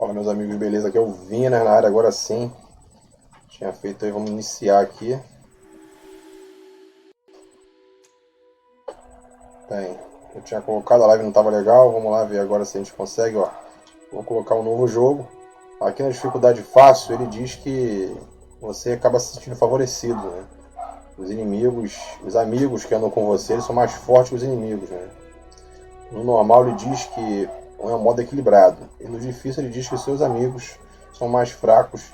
Fala meus amigos, beleza? Aqui é o Vina na área, agora sim. Tinha feito aí, vamos iniciar aqui. Bem, eu tinha colocado, a live não estava legal, vamos lá ver agora se a gente consegue, ó. Vou colocar um novo jogo. Aqui na dificuldade fácil, ele diz que você acaba se sentindo favorecido, né? Os inimigos, os amigos que andam com você, eles são mais fortes que os inimigos, né? No normal ele diz que é um modo equilibrado. E no difícil ele diz que os seus amigos são mais fracos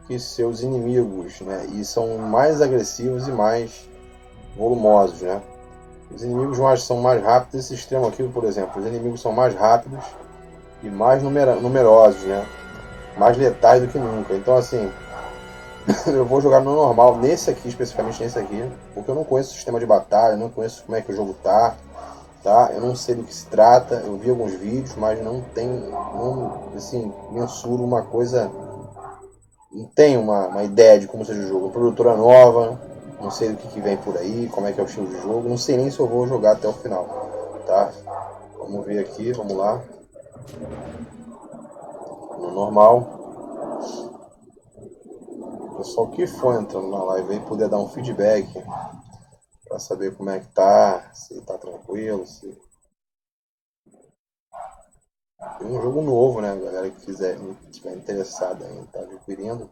que seus inimigos, né? E são mais agressivos e mais volumosos, né? Os inimigos são mais rápidos. Esse extremo aqui, por exemplo, os inimigos são mais rápidos e mais numerosos, né? Mais letais do que nunca. Então, assim, eu vou jogar no normal, nesse aqui, especificamente nesse aqui, porque eu não conheço o sistema de batalha, não conheço como é que o jogo tá? Eu não sei do que se trata, eu vi alguns vídeos, mas não assim, mensuro uma coisa, não tenho uma ideia de como seja o jogo. Produtora nova, não sei do que vem por aí, como é que é o estilo de jogo, não sei nem se eu vou jogar até o final, tá? Vamos ver aqui, vamos lá. No normal. O pessoal que for entrando na live aí puder dar um feedback para saber como é que tá, se tá tranquilo, se tem um jogo novo, né? A galera que estiver interessada em estar adquirindo,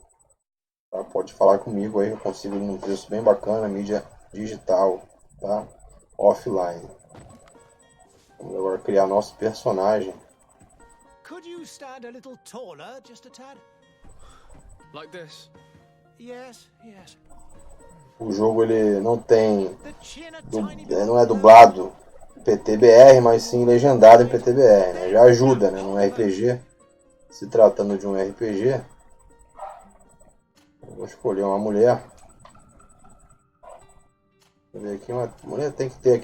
tá? Pode falar comigo aí, eu consigo um preço bem bacana, mídia digital, tá? Offline. Vamos agora criar nosso personagem. Could you stand a little taller, just a tad? Like this? Yes, yes. O jogo ele não tem, The chin a não tiny bit é lower. dublado PTBR, mas sim legendado em PTBR, né? Já ajuda, né? Num RPG, se tratando de um RPG, eu vou escolher uma mulher. Vou ver aqui, uma mulher tem que ter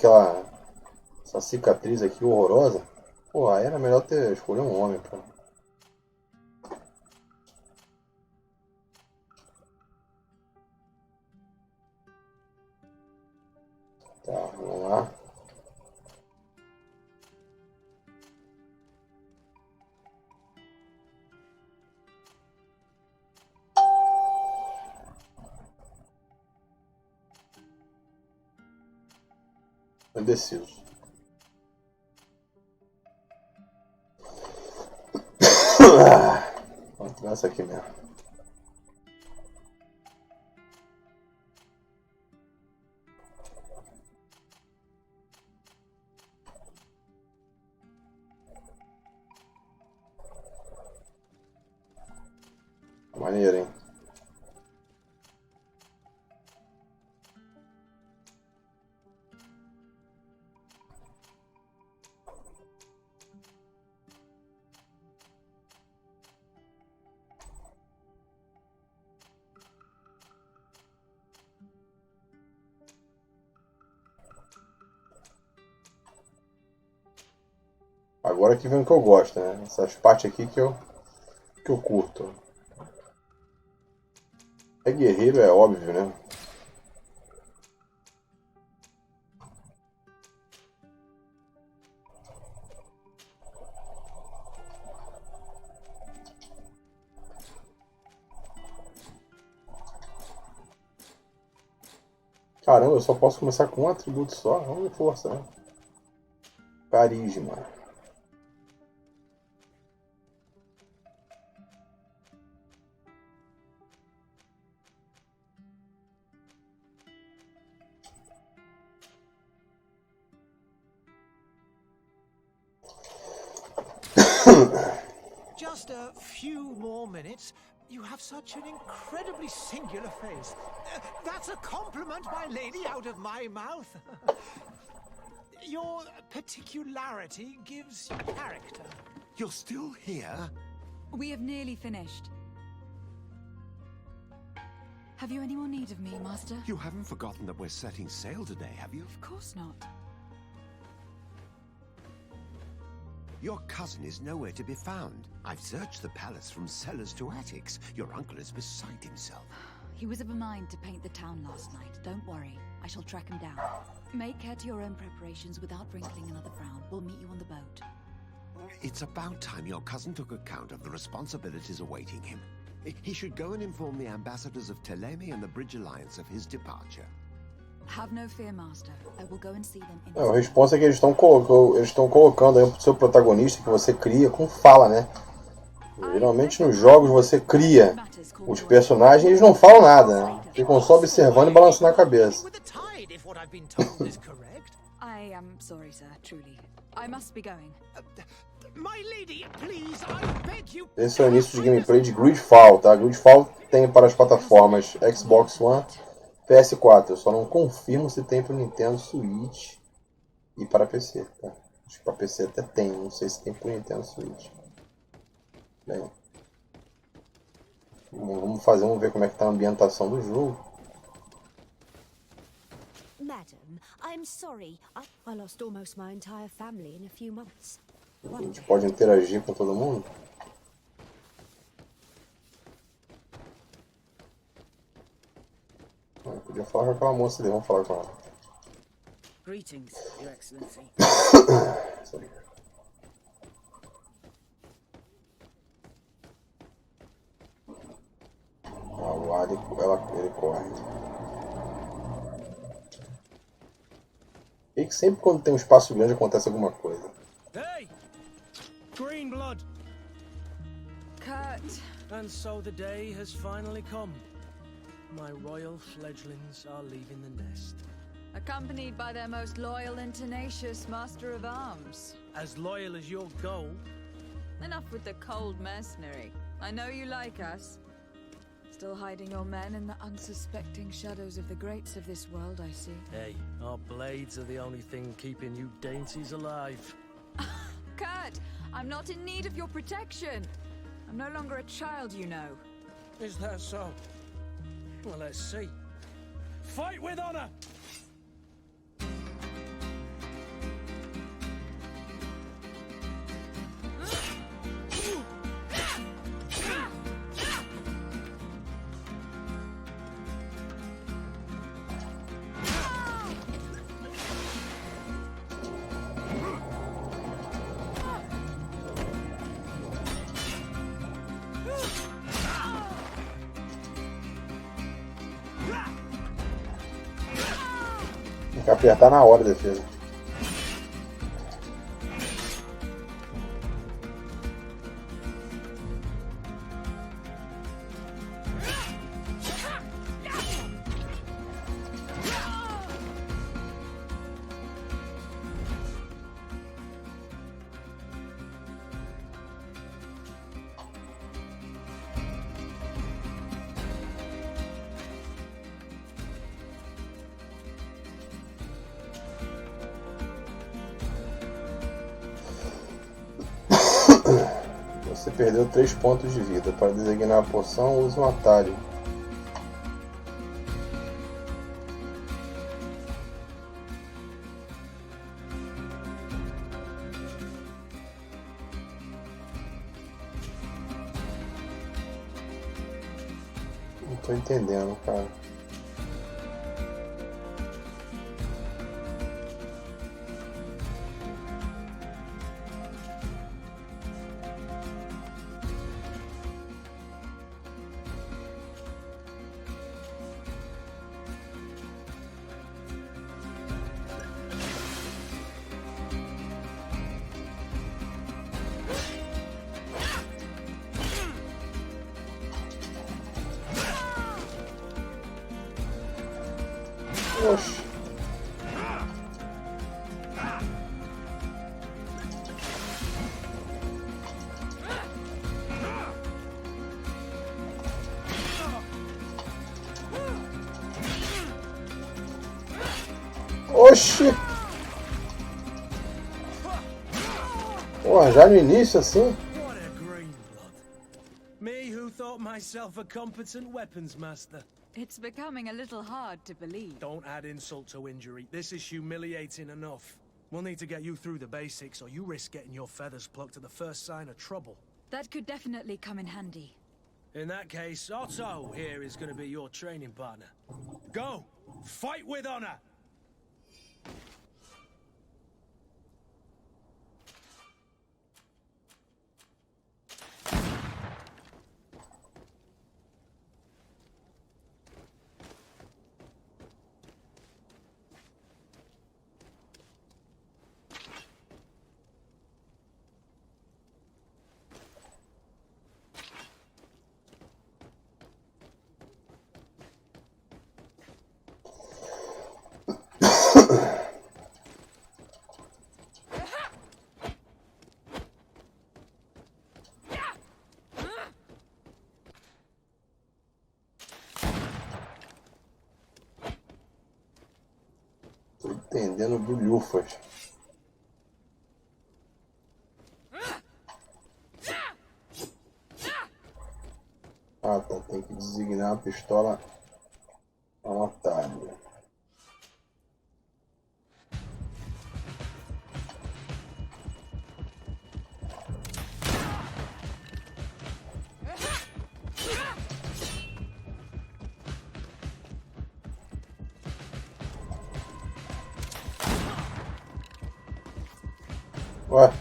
essa cicatriz aqui horrorosa. Pô, aí era melhor ter escolher um homem, pô. Tá, vamos lá. Indeciso. Vou entrar nessa aqui mesmo. Maneiro, hein? Agora que vem o que eu gosto, né? Essas partes aqui que eu curto. É guerreiro, é óbvio, né? Caramba, eu só posso começar com um atributo só? Vamos de força, né? Carisma. Just a few more minutes. You have such an incredibly singular face. That's a compliment, my lady, out of my mouth. Your particularity gives you character. You're still here? We have nearly finished. Have you any more need of me, Master? You haven't forgotten that we're setting sail today, have you? Of course not. Your cousin is nowhere to be found. I've searched the palace from cellars to attics. Your uncle is beside himself. He was of a mind to paint the town last night. Don't worry, I shall track him down. Make care to your own preparations without wrinkling another frown. We'll meet you on the boat. It's about time your cousin took account of the responsibilities awaiting him. He should go and inform the ambassadors of Teleme and the Bridge Alliance of his departure. Have no fear, Master. I will go and see them in A resposta é que eles estão colocando aí pro seu protagonista que você cria com fala, né? Geralmente nos jogos você cria os personagens e eles não falam nada, né? Ficam só observando e balançando a cabeça. I am sorry, sir, truly. I must be going. My lady, please, I beg you. Esse é o início de gameplay de Greedfall, tá? Greedfall tem para as plataformas Xbox One, PS4. Eu só não confirmo se tem para o Nintendo Switch e para PC, tá? Acho que para PC até tem, não sei se tem para o Nintendo Switch. Bem, vamos ver como é que tá a ambientação do jogo. Madam, I'm sorry. I lost almost my entire family in a few months. A gente pode interagir com todo mundo. Eu podia falar com aquela moça ali, vamos falar com ela. Greetings, Your Excellency. O ar ele corre. E que sempre quando tem um espaço grande acontece alguma coisa. Hey! Green blood! Kurt. And so the day has finally come. My royal fledglings are leaving the nest. Accompanied by their most loyal and tenacious Master of Arms. As loyal as your gold. Enough with the cold mercenary. I know you like us. Still hiding your men in the unsuspecting shadows of the greats of this world, I see. Hey, our blades are the only thing keeping you dainties alive. Kurt, I'm not in need of your protection. I'm no longer a child, you know. Is that so? Well, let's see. Fight with honor! Tem que apertar na hora a defesa. Você perdeu 3 pontos de vida. Para designar a poção, use um atalho. Não tô entendendo, cara. Oxi. Oxi. Porra, já no início assim? What a green blood. Me who thought myself a competent weapons master. It's becoming a little hard to believe. Don't add insult to injury. This is humiliating enough. We'll need to get you through the basics, or you risk getting your feathers plucked at the first sign of trouble. That could definitely come in handy. In that case, Otto here is going to be your training partner. Go! Fight with honor! Atendendo bulhufas. Ah, tá. Tem que designar a pistola a um atalho. Ué.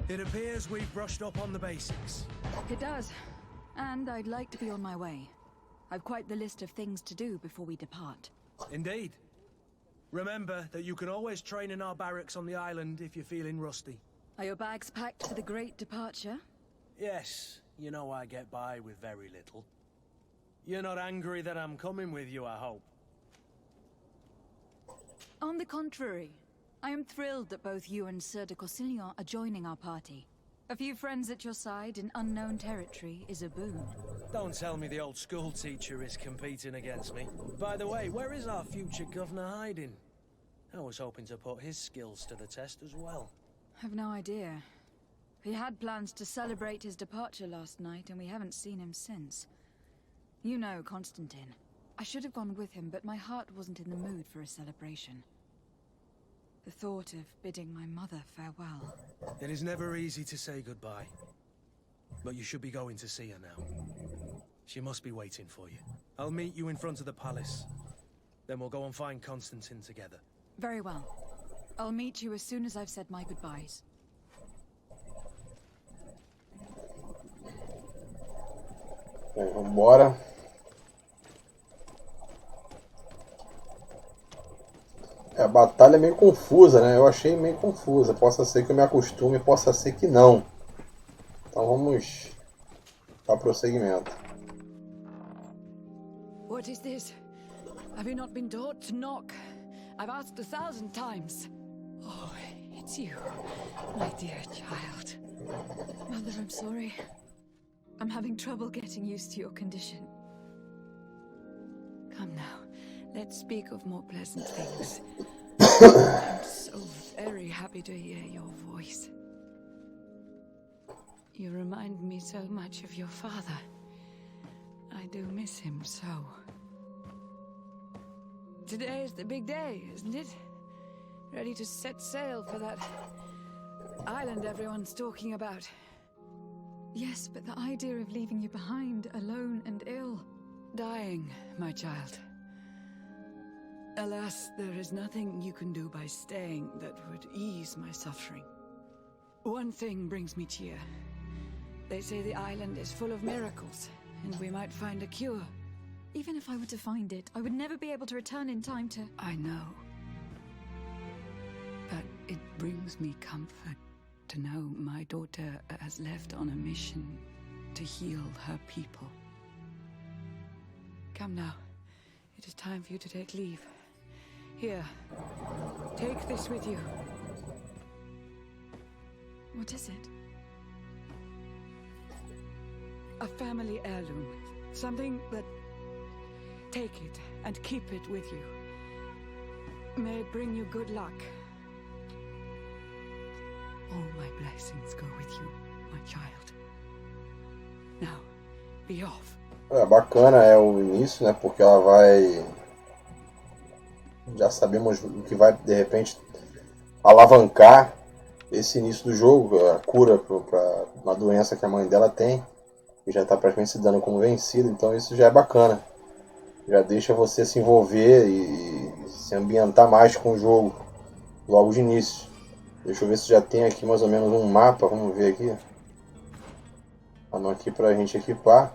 It appears we've brushed up on the basics. It does. And I'd like to be on my way. I've quite the list of things to do before we depart. Indeed. Remember that you can always train in our barracks on the island if you're feeling rusty. Are your bags packed for the great departure? Yes, you know I get by with very little. You're not angry that I'm coming with you, I hope. On the contrary, I am thrilled that both you and Sir de Corsillon are joining our party. A few friends at your side in unknown territory is a boon. Don't tell me the old school teacher is competing against me. By the way, where is our future governor hiding? I was hoping to put his skills to the test as well. I've no idea. He had plans to celebrate his departure last night, and we haven't seen him since. You know Constantine. I should have gone with him, but my heart wasn't in the mood for a celebration. The thought of bidding my mother farewell. It is never easy to say goodbye. But you should be going to see her now. She must be waiting for you. I'll meet you in front of the palace. Then we'll go and find Constantine together. Very well. I'll meet you as soon as I've said my goodbyes. Bem, vambora. A batalha é meio confusa, né? Eu achei meio confusa. Possa ser que eu me acostume, possa ser que não. Então vamos dar prosseguimento. What is this? Have you not been taught to knock? I've asked 1,000 times. Oh, it's you, my dear child. Mother, I'm sorry. I'm having trouble getting used to your condition. Come now, let's speak of more pleasant things. I'm so very happy to hear your voice. You remind me so much of your father. I do miss him so. Today is the big day, isn't it? Ready to set sail for that island everyone's talking about. Yes, but the idea of leaving you behind, alone and ill. Dying, my child. Alas, there is nothing you can do by staying that would ease my suffering. One thing brings me cheer. They say the island is full of miracles, and we might find a cure. Even if I were to find it, I would never be able to return in time to... I know. But it brings me comfort to know my daughter has left on a mission to heal her people. Come now. It is time for you to take leave. Here, take this with you. What is it? A family heirloom. Something that... Take it and keep it with you. May it bring you good luck. All my blessings go with you, my child. Now, be off. Bacana é o início, né? Porque ela vai... Já sabemos o que vai, de repente, alavancar esse início do jogo, a cura para uma doença que a mãe dela tem, e já está praticamente se dando como vencida, então isso já é bacana. Já deixa você se envolver e se ambientar mais com o jogo, logo de início. Deixa eu ver se já tem aqui mais ou menos um mapa, vamos ver aqui. Vamos aqui pra gente equipar.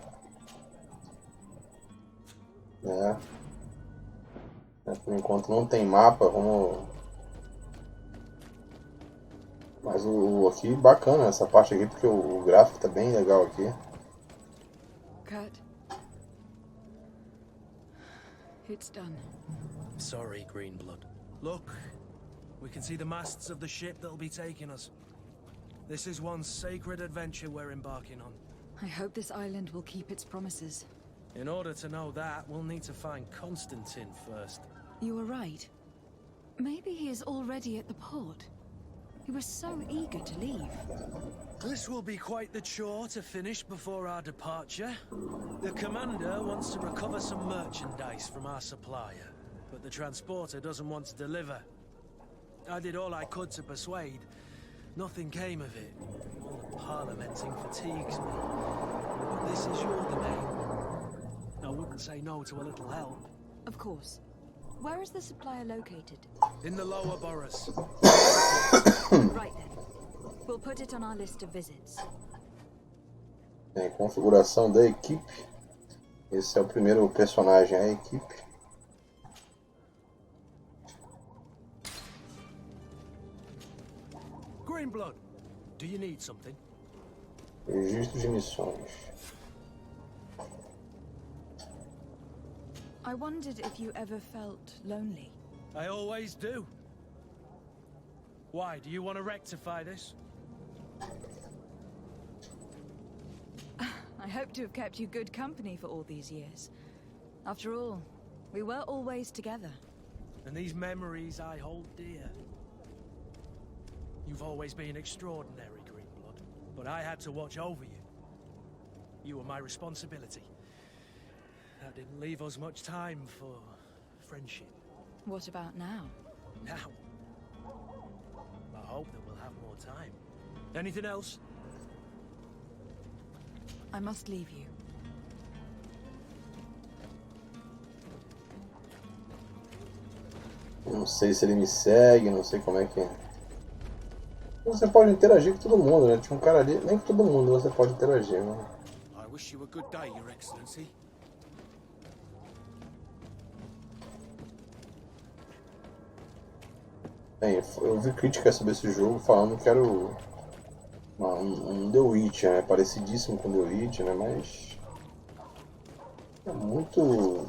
Por enquanto não tem mapa, vamos... Mas aqui bacana essa parte aqui, porque o gráfico tá bem legal aqui. Kurt. It's done. Sorry, Greenblood. Look, we can see the masts of the ship that'll be taking us. This is one sacred adventure we're embarking on. I hope this island will keep its promises. In order to know that, we'll need to find Constantine first. You were right. Maybe he is already at the port. He was so eager to leave. This will be quite the chore to finish before our departure. The commander wants to recover some merchandise from our supplier, but the transporter doesn't want to deliver. I did all I could to persuade. Nothing came of it. All the parliamenting fatigues me. But this is your domain. I wouldn't say no to a little help. Of course. Where is the supplier located? In the lower boroughs. Right then. We'll put it on our list of visits. Configuração da equipe. Esse é o primeiro personagem, a equipe. Greenblood, do you need something? Registro de missões. I wondered if you ever felt lonely. I always do. Why, do you want to rectify this? I hope to have kept you good company for all these years. After all, we were always together. And these memories I hold dear. You've always been extraordinary, Greenblood, but I had to watch over you. You were my responsibility. That didn't leave us much time for friendship. What about now? Now? I hope that we'll have more time. Anything else? I must leave you. Não sei se ele me segue, não sei como é que é. Você pode interagir com todo mundo, né? Tinha um cara ali, nem com todo mundo você pode interagir, né? I wish you a good day, Your Excellency. Bem, eu vi críticas sobre esse jogo falando que era um The Witcher, né? Parecidíssimo com The Witcher, né? Mas é muito...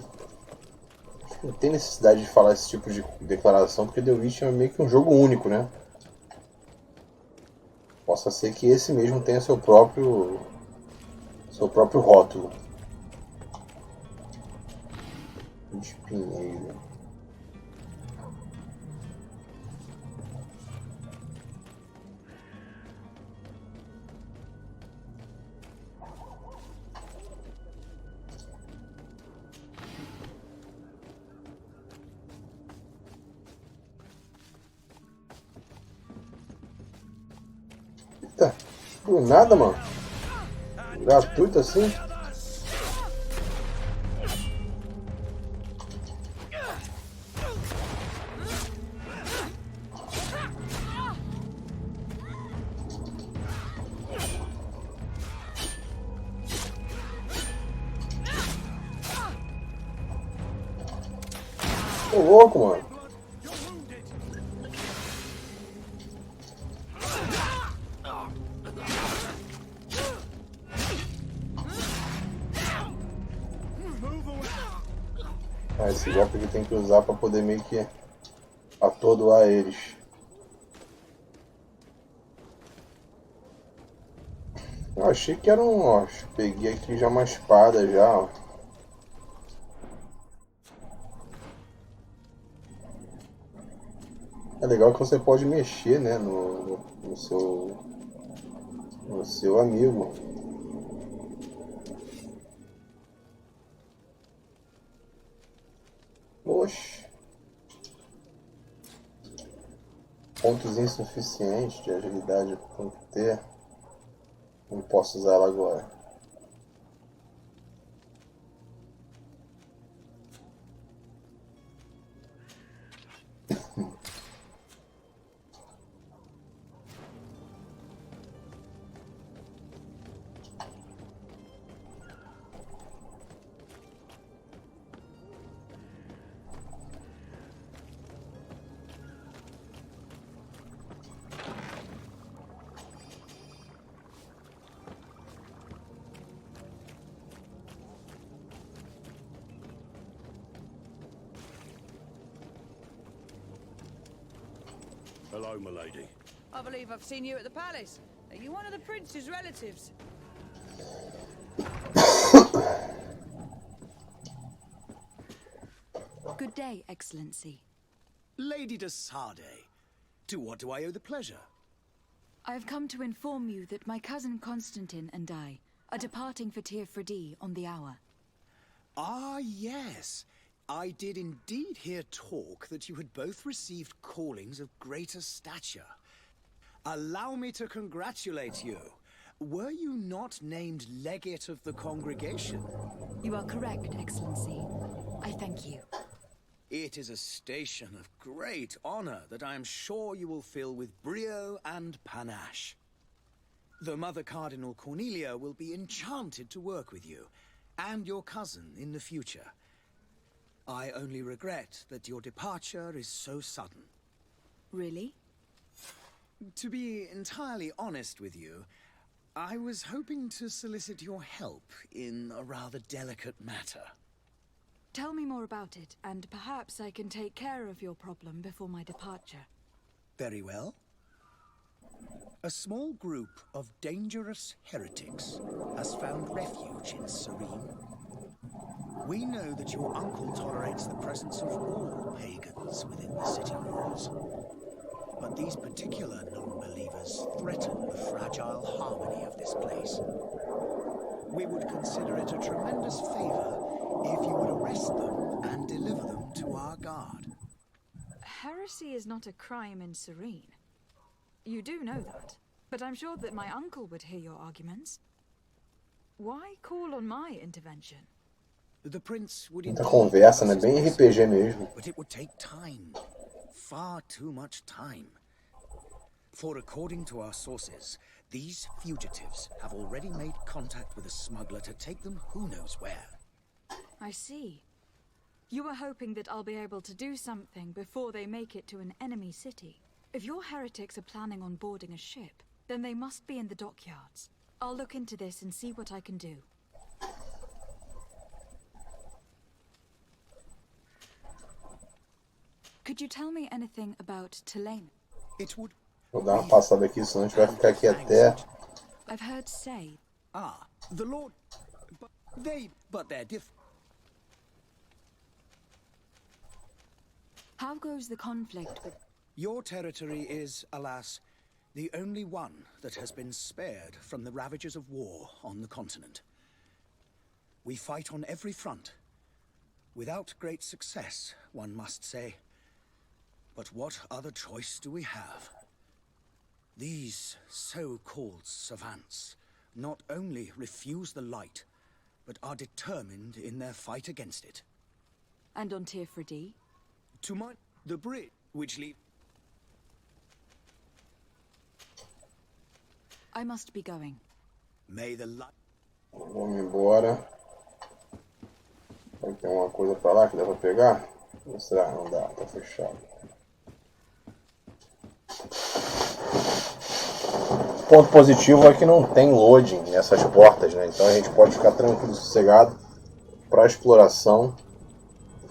Acho que não tem necessidade de falar esse tipo de declaração, porque The Witcher é meio que um jogo único, né? Possa ser que esse mesmo tenha seu próprio rótulo. Espinheiro. Eita, por nada, mano. Gratuito assim. Tô louco, mano. Ah, esse golpe aqui tem que usar pra poder meio que atordoar eles. Eu achei que era um... Ó, peguei aqui já uma espada já, ó. É legal que você pode mexer, né, no seu amigo. Oxe. Pontos insuficientes de agilidade tem que ter. Não posso usar ela agora. Hello, milady. I believe I've seen you at the palace. Are you one of the prince's relatives? Good day, Excellency. Lady de Sade, to what do I owe the pleasure? I have come to inform you that my cousin Constantine and I are departing for Tyrfredi on the hour. Ah, yes. I did indeed hear talk that you had both received callings of greater stature. Allow me to congratulate you. Were you not named legate of the congregation? You are correct, Excellency. I thank you. It is a station of great honor that I am sure you will fill with brio and panache. The Mother Cardinal Cornelia will be enchanted to work with you, and your cousin in the future. I only regret that your departure is so sudden. Really? To be entirely honest with you, I was hoping to solicit your help in a rather delicate matter. Tell me more about it, and perhaps I can take care of your problem before my departure. Very well. A small group of dangerous heretics has found refuge in Serene. We know that your uncle tolerates the presence of all pagans within the city walls. But these particular non-believers threaten the fragile harmony of this place. We would consider it a tremendous favor if you would arrest them and deliver them to our guard. Heresy is not a crime in Serene. You do know that, but I'm sure that my uncle would hear your arguments. Why call on my intervention? The prince would Muita conversa, né? Bem RPG mesmo. But it would take time. Far too much time. For according to our sources, these fugitives have already made contact with a smuggler to take them who knows where. I see. You were hoping that I'll be able to do something before they make it to an enemy city. If your heretics are planning on boarding a ship, then they must be in the dockyards. I'll look into this and see what I can do. Could you tell me anything about Tulane? It would... Vou dar uma passada aqui, senão a gente vai ficar aqui até... I've heard say... Ah, the Lord... But they're different. How goes the conflict with... Your territory is, alas, the only one that has been spared from the ravages of war on the continent. We fight on every front. Without great success, one must say. But what other choice do we have? These so-called savants not only refuse the light, but are determined in their fight against it. And on Tyrfredi? To my... the bridge, which lead... I must be going. May the light... Vamos embora. Tem uma coisa pra lá que dá pra pegar? Será? Não dá, tá fechado. Ponto positivo é que não tem loading nessas portas, né? Então a gente pode ficar tranquilo, sossegado para exploração.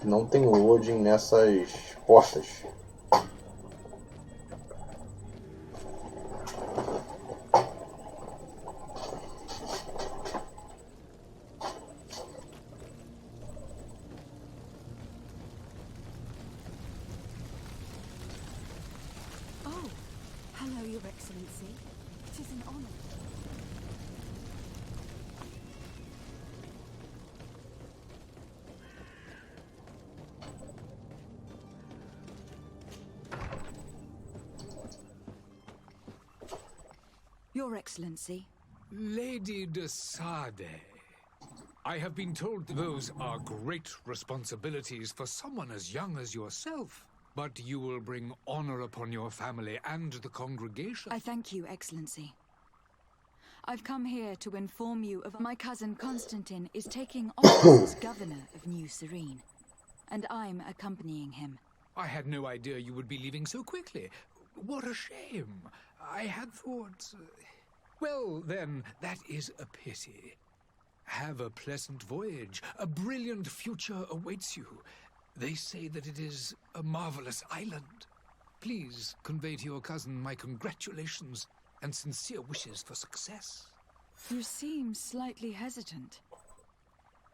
Não tem loading nessas portas. Oh, hello, Your Excellency. It is an honor. Your Excellency. Lady de Sade. I have been told those are great responsibilities for someone as young as yourself. But you will bring honor upon your family and the congregation. I thank you, Excellency. I've come here to inform you of my cousin Constantine is taking office as governor of New Serene, and I'm accompanying him. I had no idea you would be leaving so quickly. What a shame. I had thought... Well, then, that is a pity. Have a pleasant voyage. A brilliant future awaits you. They say that it is a marvelous island. Please convey to your cousin my congratulations and sincere wishes for success. You seem slightly hesitant.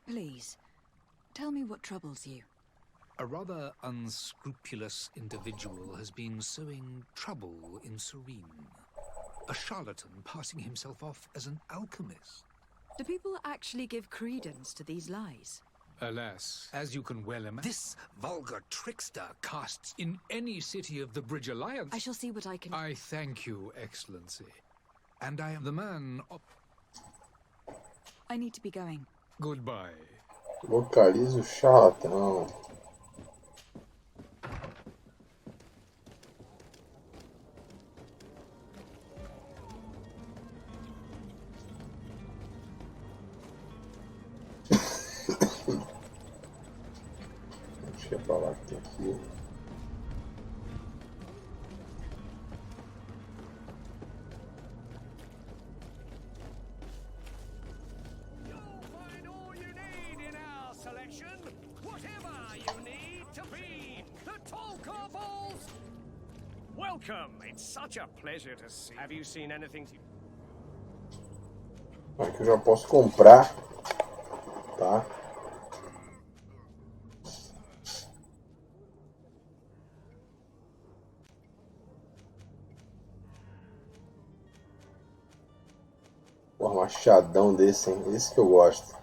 Please, tell me what troubles you. A rather unscrupulous individual has been sowing trouble in Serene. A charlatan passing himself off as an alchemist. Do people actually give credence to these lies? Alas, as you can well imagine, this vulgar trickster casts in any city of the Bridge Alliance. I shall see what I can... I thank you, Excellency. And I am the man of... I need to be going. Goodbye. Localize o charlatão. Deixa eu falar que tem aqui. Welcome! It's such a pleasure to see. Have you seen anything? Aqui eu já posso comprar, tá? Um machadão desse, hein? Esse que eu gosto.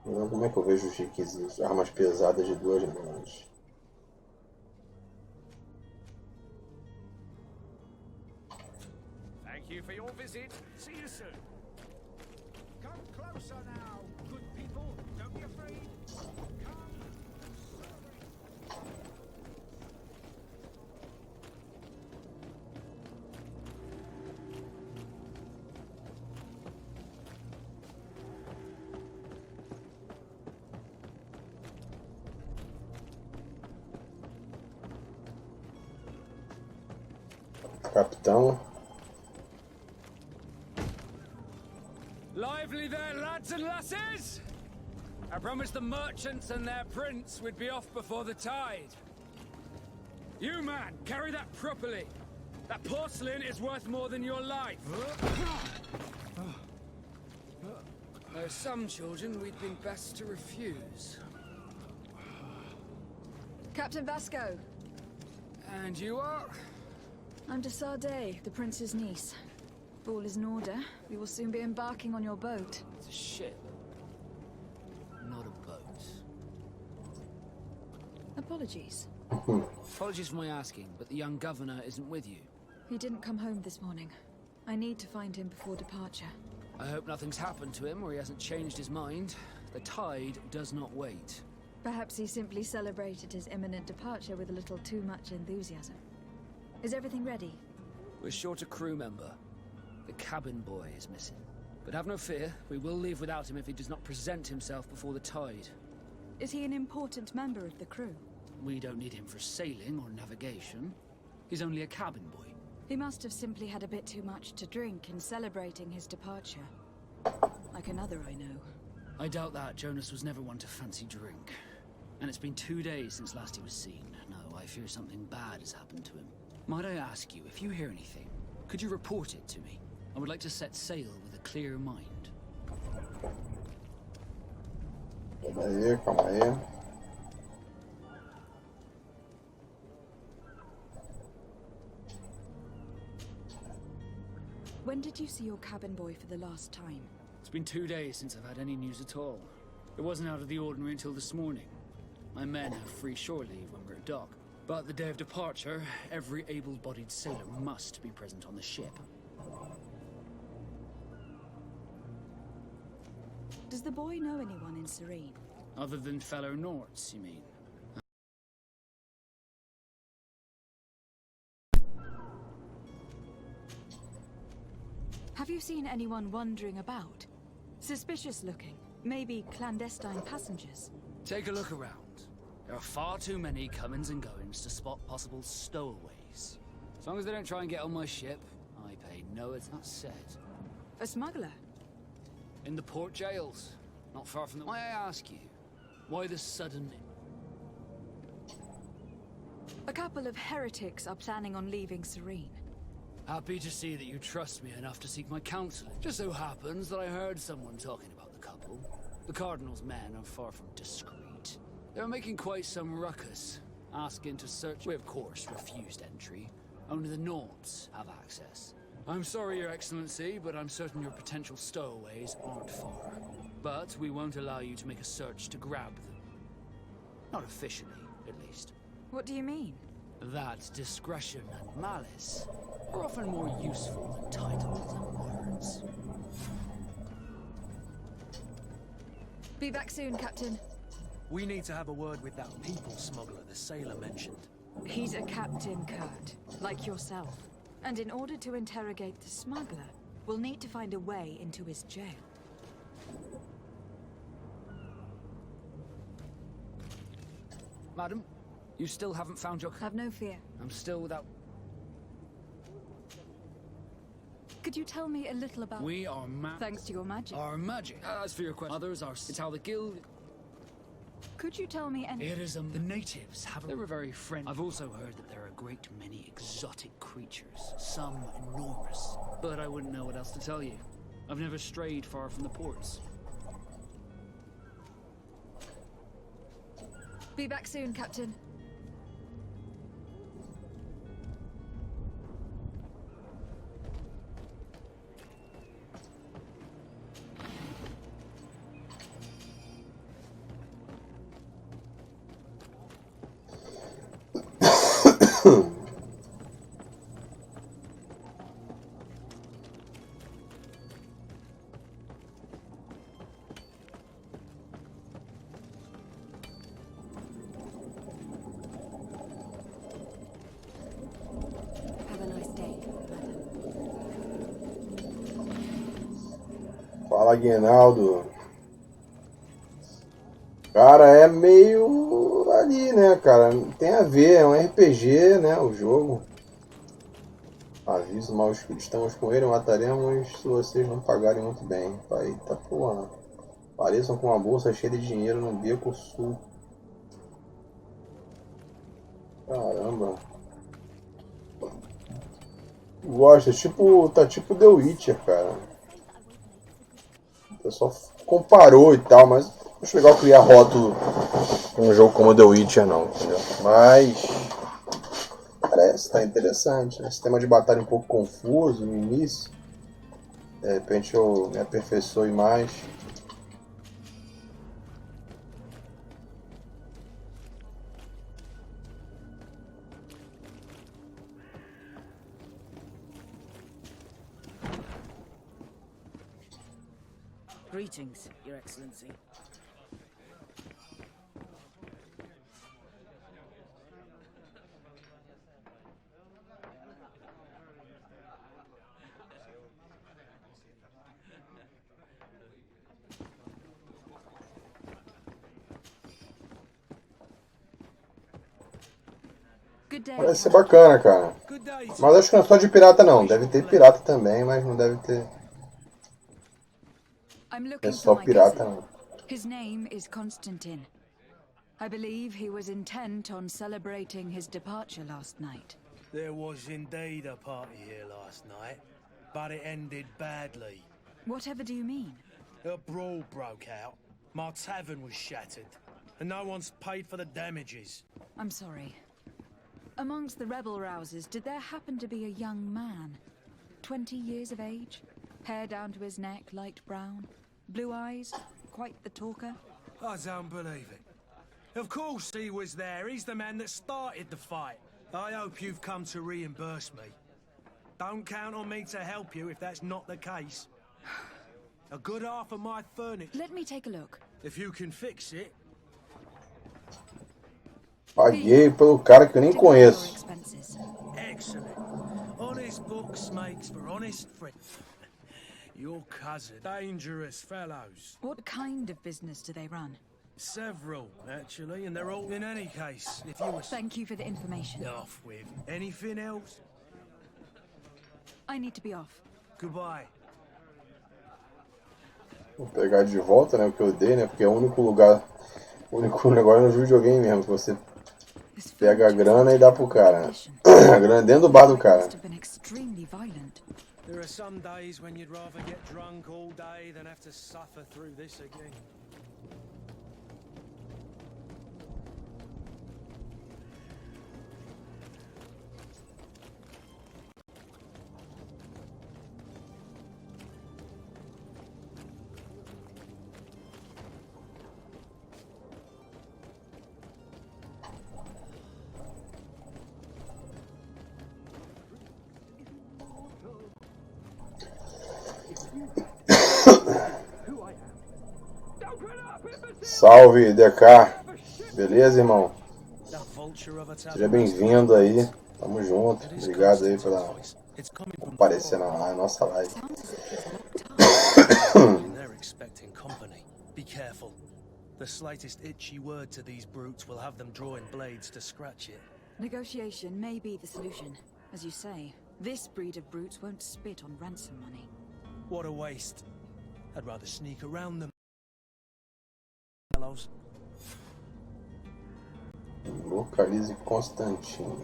Não, como é que eu vejo os requisitos? Armas pesadas de 2 mãos. Thank you for your visit. See you soon. Come closer now, good people. Don't be afraid. Come. Capitão. Lively there, lads and lasses! I promised the merchants and their prince we'd be off before the tide. You, man, carry that properly. That porcelain is worth more than your life. There are some children we'd been best to refuse. Captain Vasco. And you are? I'm de Sade, the prince's niece. If all is in order, we will soon be embarking on your boat. It's a ship. Not a boat. Apologies. Apologies for my asking, but the young governor isn't with you. He didn't come home this morning. I need to find him before departure. I hope nothing's happened to him or he hasn't changed his mind. The tide does not wait. Perhaps he simply celebrated his imminent departure with a little too much enthusiasm. Is everything ready? We're short a crew member. The cabin boy is missing. But have no fear, we will leave without him if he does not present himself before the tide. Is he an important member of the crew? We don't need him for sailing or navigation. He's only a cabin boy. He must have simply had a bit too much to drink in celebrating his departure. Like another I know. I doubt that. Jonas was never one to fancy drink. And it's been 2 days since last he was seen. No, I fear something bad has happened to him. Might I ask you, if you hear anything, could you report it to me? I would like to set sail with a clear mind. Calma aí. When did you see your cabin boy for the last time? It's been 2 days since I've had any news at all. It wasn't out of the ordinary until this morning. My men have free shore leave when we're at dock. But the day of departure, every able-bodied sailor must be present on the ship. Does the boy know anyone in Serene? Other than fellow Nords, you mean? Have you seen anyone wandering about? Suspicious looking. Maybe clandestine passengers. Take a look around. There are far too many comings and goings to spot possible stowaways. As long as they don't try and get on my ship, I pay no attention. That said, A smuggler? in the port jails, not far from the... May I ask you, why the sudden... A couple of heretics are planning on leaving Serene. Happy to see that you trust me enough to seek my counsel. Just so happens that I heard someone talking about the couple. The Cardinal's men are far from discreet. They're making quite some ruckus, asking to search. We, of course, refused entry. Only the Nords have access. I'm sorry, Your Excellency, but I'm certain your potential stowaways aren't far. But we won't allow you to make a search to grab them. Not officially, at least. What do you mean? That discretion and malice are often more useful than titles and words. Be back soon, Captain. We need to have a word with that people smuggler the sailor mentioned. He's a Captain Kurt, like yourself. And in order to interrogate the smuggler, we'll need to find a way into his jail. Madam, you still haven't found your... Have no fear. I'm still without... Could you tell me a little about... We are Thanks to your magic. Our magic. As for your question, others are... It's how the guild... Could you tell me any... It is, the natives have... They were very friendly. I've also heard that there are a great many exotic creatures, some enormous. But I wouldn't know what else to tell you. I've never strayed far from the ports. Be back soon, Captain. Fala, Aguinaldo. Cara, é meio ali, né, cara? Tem a ver, é um RPG, né, o jogo. Aviso mal escrito, estamos com ele, mataremos se vocês não pagarem muito bem. Eita porra. Pareçam com uma bolsa cheia de dinheiro no beco sul. Caramba. Gosta, tá tipo The Witcher, cara. O pessoal comparou e tal, mas não acho legal criar rótulo com um jogo como The Witcher não, entendeu? Mas parece, tá interessante, né? Sistema de batalha um pouco confuso no início. De repente eu me aperfeiçoe mais. Greetings, Your Excellency. Parece ser bacana, cara. Mas acho que não é só de pirata, não. Deve ter pirata também, mas não deve ter... É só pirata, não. His name is Constantine. I believe he was intent on celebrating his departure last night. There was indeed a party here last night, but it ended badly. Whatever do you mean? A brawl broke out. My tavern was shattered, and no one's paid for the damages. I'm sorry. Amongst the rebel rousers, did there happen to be a young man? 20 years of age? Hair down to his neck, light brown? Blue eyes? Quite the talker? I don't believe it. Of course he was there. He's the man that started the fight. I hope you've come to reimburse me. Don't count on me to help you if that's not the case. A good half of my furniture... Let me take a look. If you can fix it... Paguei pelo cara que eu nem conheço. Excellent. Honest books makes for honest friends. Your cousin. Dangerous fellows. What kind of business do they run? Several, actually, and they're all in any case. If you were... Thank you for the information. Off with. Anything else? I need to be off. Goodbye. Vou pegar de volta, né, o que eu dei, né, porque é o único lugar, o único negócio no videogame mesmo, que você pega a grana e dá pro cara. A grana dentro do bar do cara. There are some days when you'd rather get drunk all day than have to suffer through this again. Salve, DK. Beleza, irmão? Seja bem-vindo aí. Tamo junto. Obrigado aí pela aparecer na nossa live. Be careful. The slightest itchy word to these brutes will have them drawing blades to scratch it. Negotiation may be the solution. As you say, this breed of brutes won't spit on ransom money. What a waste. I'd rather sneak around them. Localize Constantino.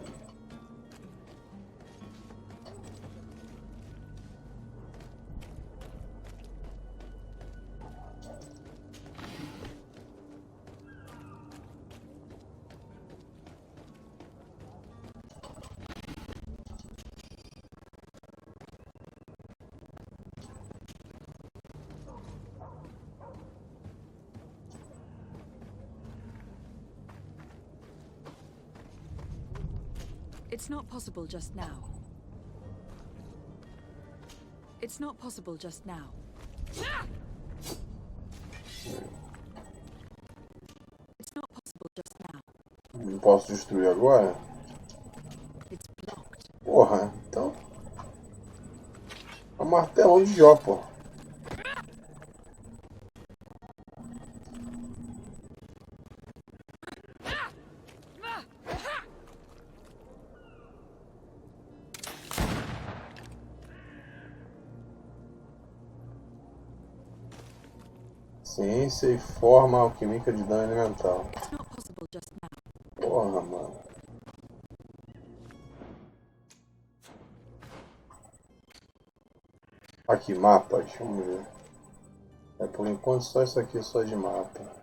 It's not possible just now. It's not possible just now. It's not possible just now. Não posso destruir agora? It's blocked. Porra, então... É um martelão de Jó, pô. Ciência e forma alquímica de dano elemental. Porra, mano. Aqui, mapa, deixa eu ver. É, por enquanto só isso aqui, só de mapa.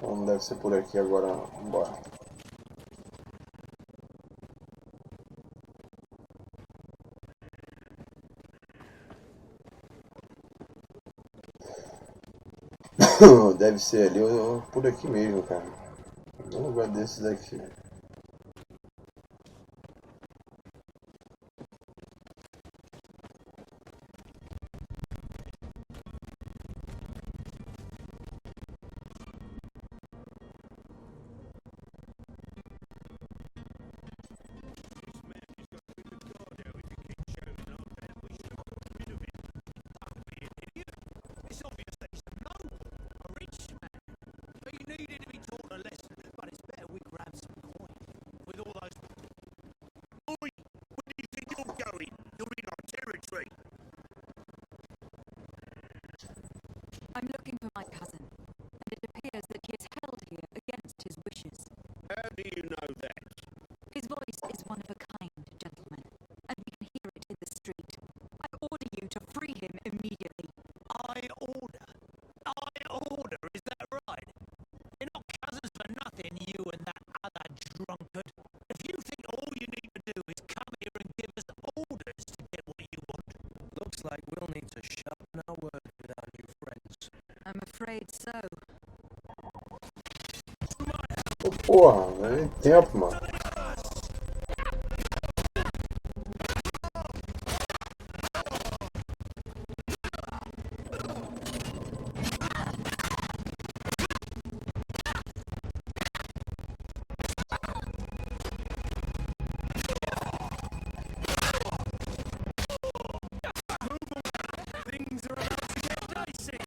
Não deve ser por aqui agora, não. Bora. Deve ser ali ou por aqui mesmo, cara. Um lugar desses aqui. Porra, não tem tempo, mano. Things are about to get dicey.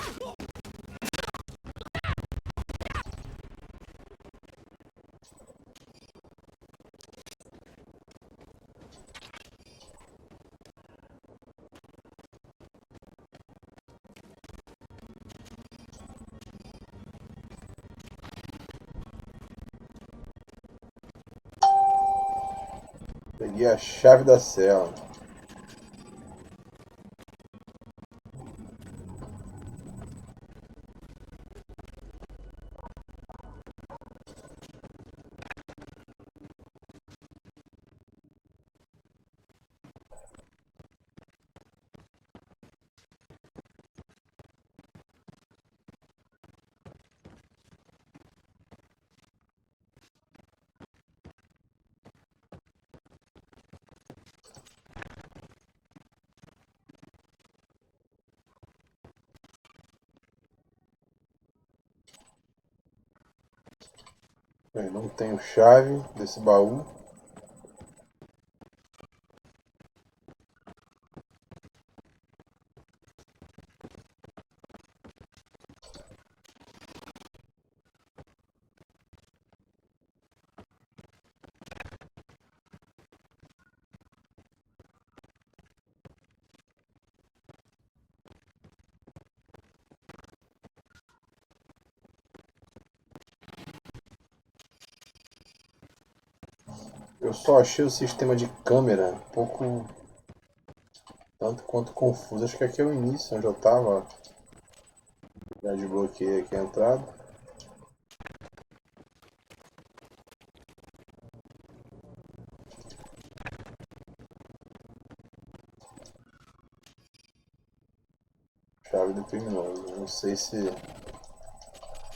Peguei a chave da cela. Bem, não tenho chave desse baú. Eu só achei o sistema de câmera um pouco tanto quanto confuso. Acho que aqui é o início, onde eu tava. Já desbloqueei aqui a entrada. Chave do criminoso. Não sei se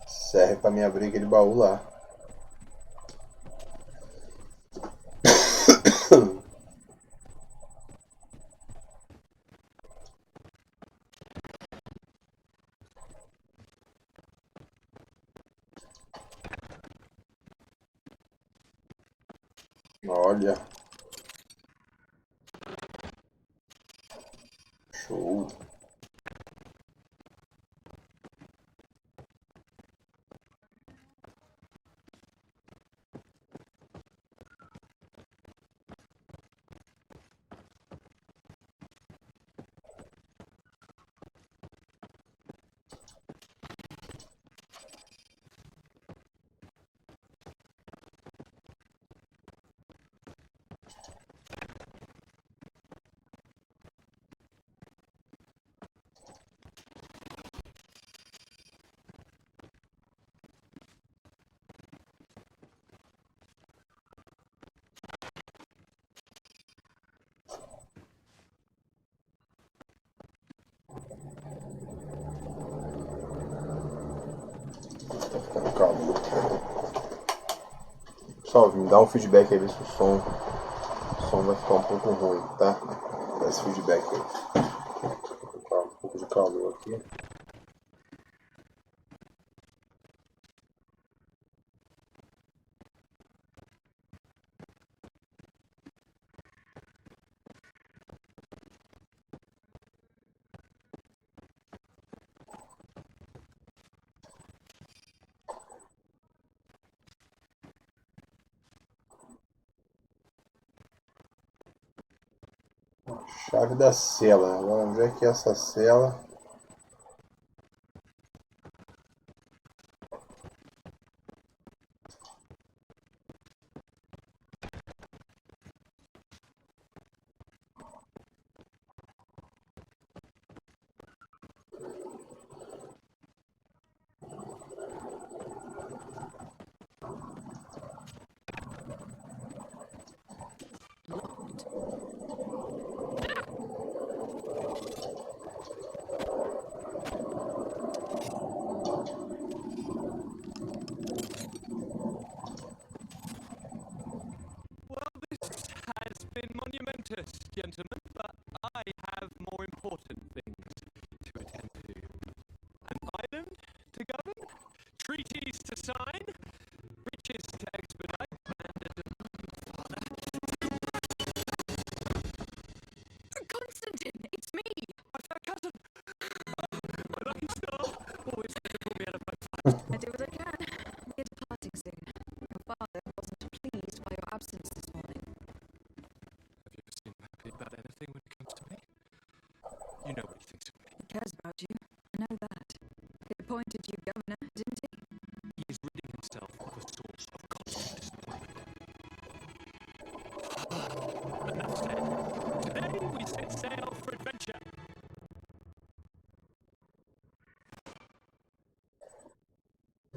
serve pra me abrir aquele baú lá. Olha. Show. Calma. Pessoal, me dá um feedback aí, ver se o som vai ficar um pouco ruim, tá? Dá esse feedback aí. Vou colocar um pouco de calor aqui. Chave da cela. Agora, onde é que é essa cela?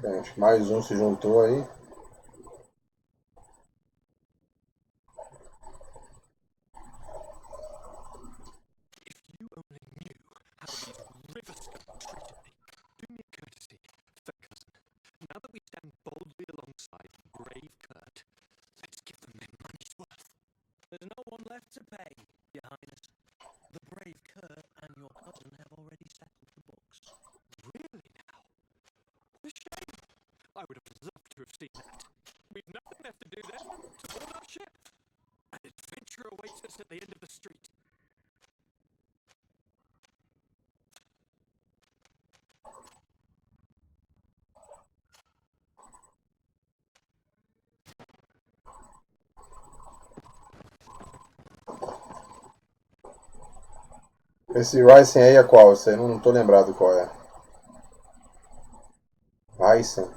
Gente, mais um se juntou aí. There's no one left to pay, Your Highness. The brave Kurt and your cousin have already settled the books. Really now? What a shame. I would have loved to have seen that. We've nothing left to do then but to board our ship. An adventure awaits us at the end of the street. Esse Ryzen aí é qual? Esse aí não tô lembrado qual é. Ryzen.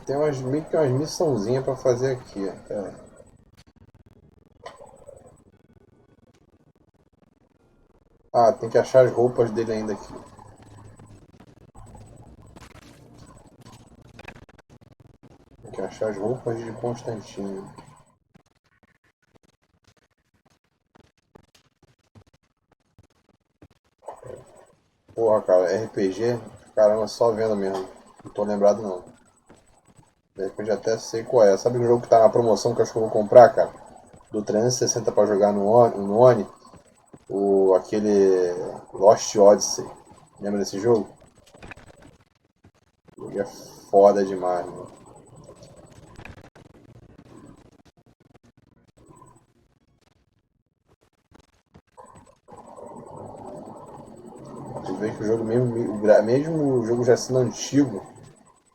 Tem meio que umas missãozinhas pra fazer aqui. Ah, tem que achar as roupas dele ainda aqui. Tem que achar as roupas de Constantino. Porra, cara, RPG, caramba, só vendo mesmo. Não tô lembrado não. De repente até sei qual é. Sabe o jogo que tá na promoção que eu acho que eu vou comprar, cara? Do 360 pra jogar no One? Aquele Lost Odyssey. Lembra desse jogo? O jogo é foda demais, mano. Você vê que o jogo mesmo o jogo já sendo antigo,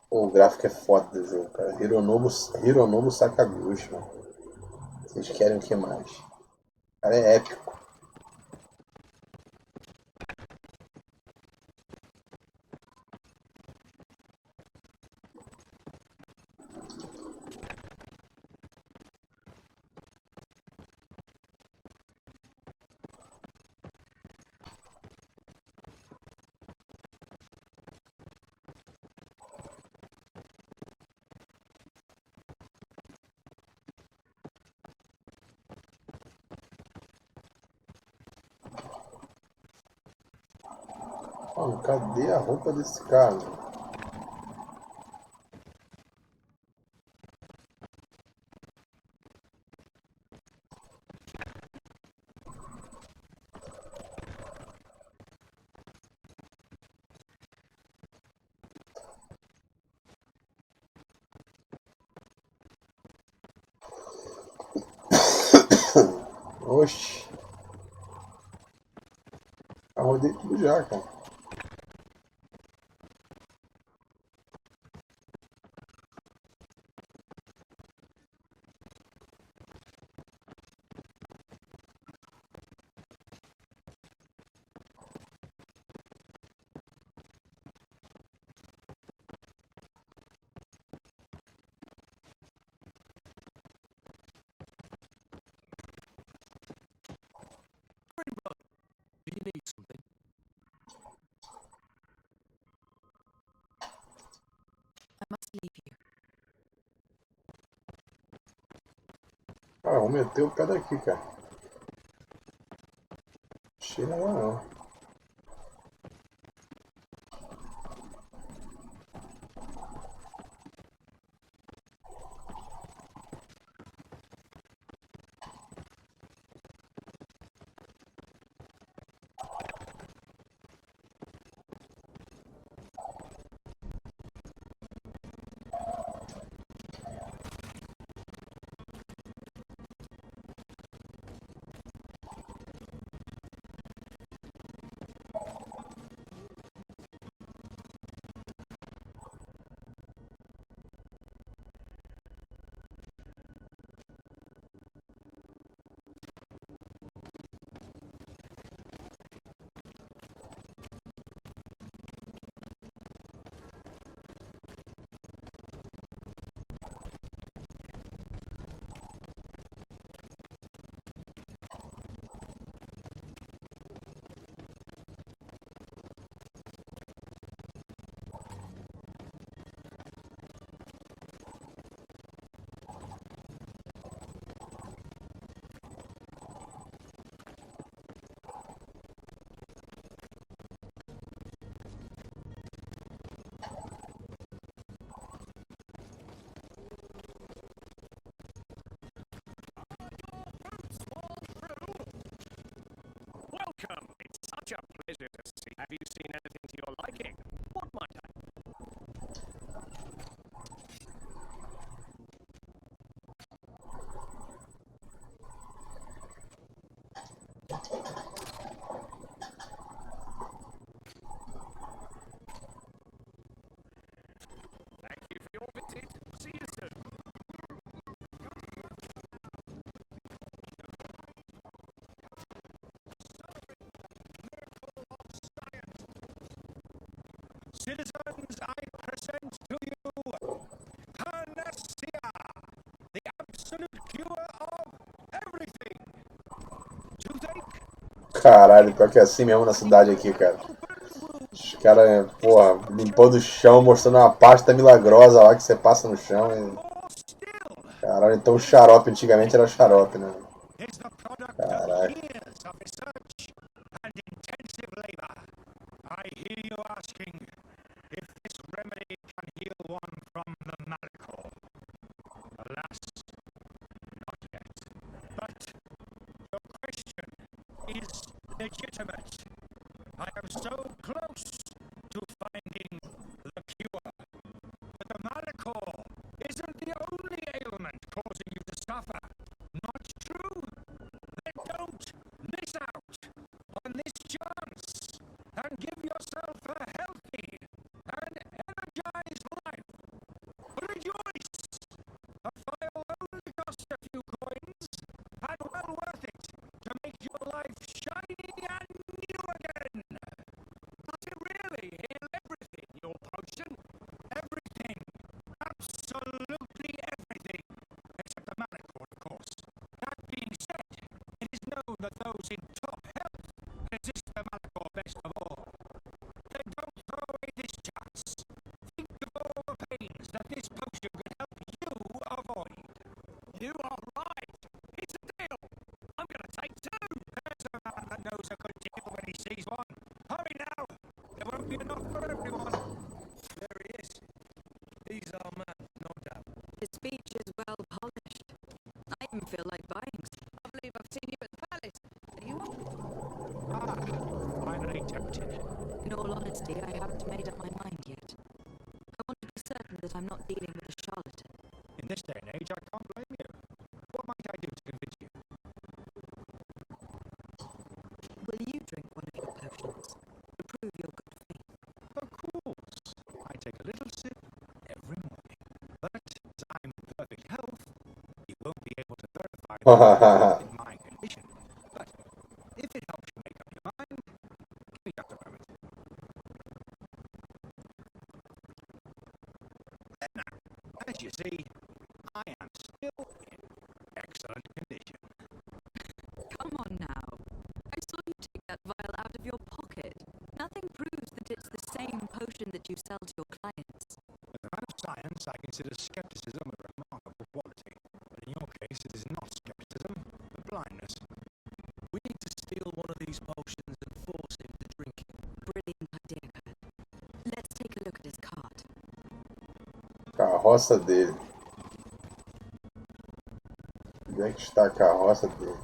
o gráfico é foda do jogo, cara. Hironobu Sakaguchi, mano. Vocês querem o que mais? O cara é épico. Mano, cadê a roupa desse cara? Oxi. Arrodei tudo já, cara. Do you need something? I must leave you. Cara, vou meter o pé daqui, cara. Chega lá não. Caralho, pior que é assim mesmo na cidade aqui, cara. Os caras, porra, limpando o chão, mostrando uma pasta milagrosa lá que você passa no chão. E... Caralho, então o xarope antigamente era xarope, né? Caralho. Years of research and intensive labor. I hear you asking if this remedy can heal one from the malachor. Alas, not yet. But your question is legitimate. I am so close to finding the cure. But the malachor isn't the only ailment causing you to suffer. Not true? Then don't miss out on this chance and give yourself a healthy and energized life. Rejoice! A file only costs a few coins and well worth it to make your life shiny and new again. Does it really heal everything, your potion? Everything. Absolutely everything. Except the malachor, of course. That being said, it is known that those in top health resist the malachor best of all. Then don't throw away this chance. Think of all the pains that this potion could help you avoid. You are right. It's a deal. I'm gonna take two. There's a man that knows a good deal when he sees one. Hurry now. There won't be enough for everyone. There he is. He's our man, no doubt. His speech is well polished. I even feel like buying some. I believe I've seen you at the palace. Are you on? Finally tempted. In all honesty, I haven't made up my mind yet. I want to be certain that I'm not dealing with a charlatan. In this day and age, I can't blame you. What might I do to convince you? Will you drink one of your potions to prove your good faith? Of course. I take a little sip every morning. But as I'm in perfect health, you won't be able to verify that in my condition. But if it helps you make up your mind, give me just a moment. Now, as you see, I am still in excellent condition. Come on now. I saw you take that vial out of your pocket. Nothing proves that it's the same potion that you sell to your clients. As a man of science, I consider skepticism a remarkable quality. But in your case, it is not skepticism, but blindness. We need to steal one of these potions and force him to drink it. Brilliant idea, Kurt. Let's take a look at his cart. Carroça dele. Onde é que está a carroça dele?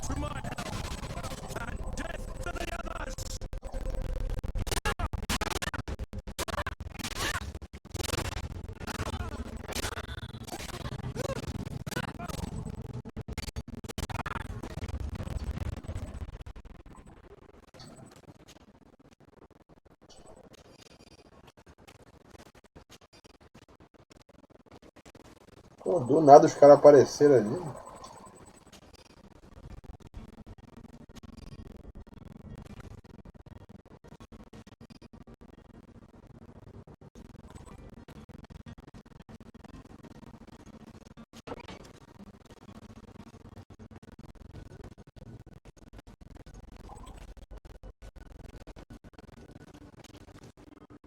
To my health and death to the others! Pô, do nada os caras apareceram ali.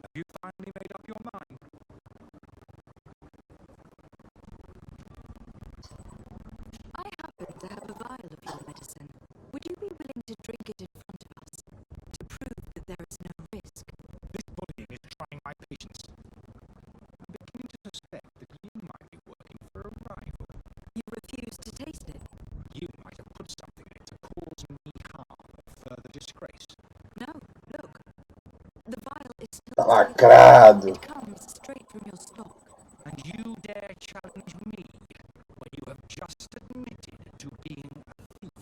Have you finally made up your mind? I happen to have a vial of your medicine. Would you be willing to drink it in front of us to prove that there is no risk? This bullying is trying my patience. I'm beginning to suspect that you might be working for a rival. You refuse to taste it? You might have put something in it to cause me harm or further disgrace. No, look. The vial is still Tá lacrado. It comes straight from your stock. And you dare challenge me when you have just admitted to being a thief.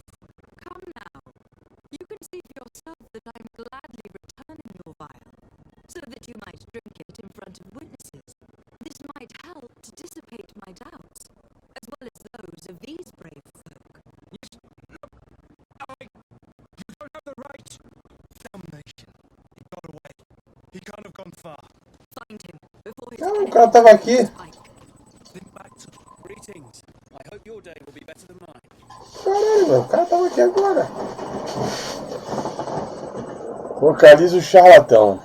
cara tava aqui. Greetings. I hope your day will be better than mine. Caralho, meu, o cara tava aqui agora. Localiza o charlatão.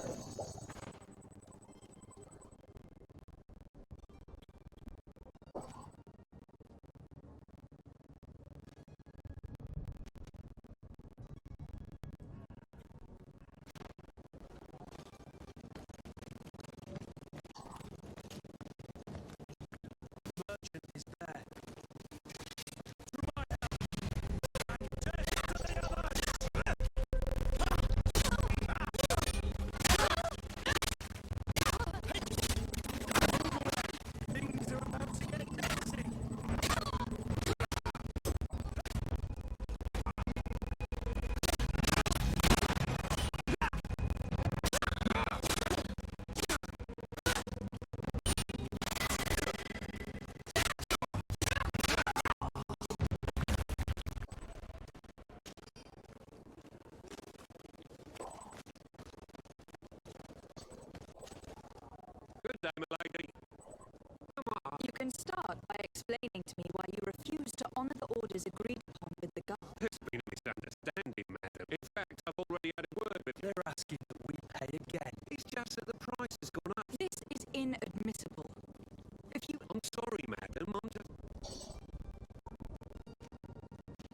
Merchant is there. Things are about to get messy. Good day, milady. You can start by explaining to me why you refuse to honor the orders agreed upon with the guard. There's been a misunderstanding, madam. In fact, I've already had a word with you. They're asking that we pay again. It's just that the price has gone up. This is inadmissible. If you... I'm sorry, madam. I'm just...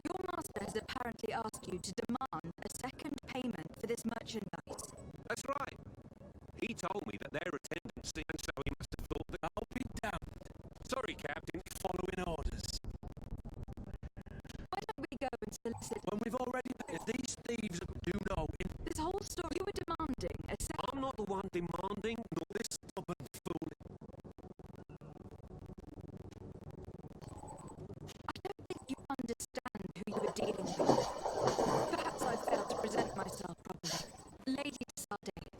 Your master has apparently asked you to demand a second payment for this merchandise. That's right. He told me that their attendance, and so he must have thought that... I'll be damned. Sorry, Captain. Following orders. Why don't we go and solicit... When we've already paid, if these thieves do know... This whole story, you were demanding a second... I'm not the one demanding, nor This stubborn fool. I don't think you understand who you are dealing with. Perhaps I failed to present myself properly. Lady de Sardet,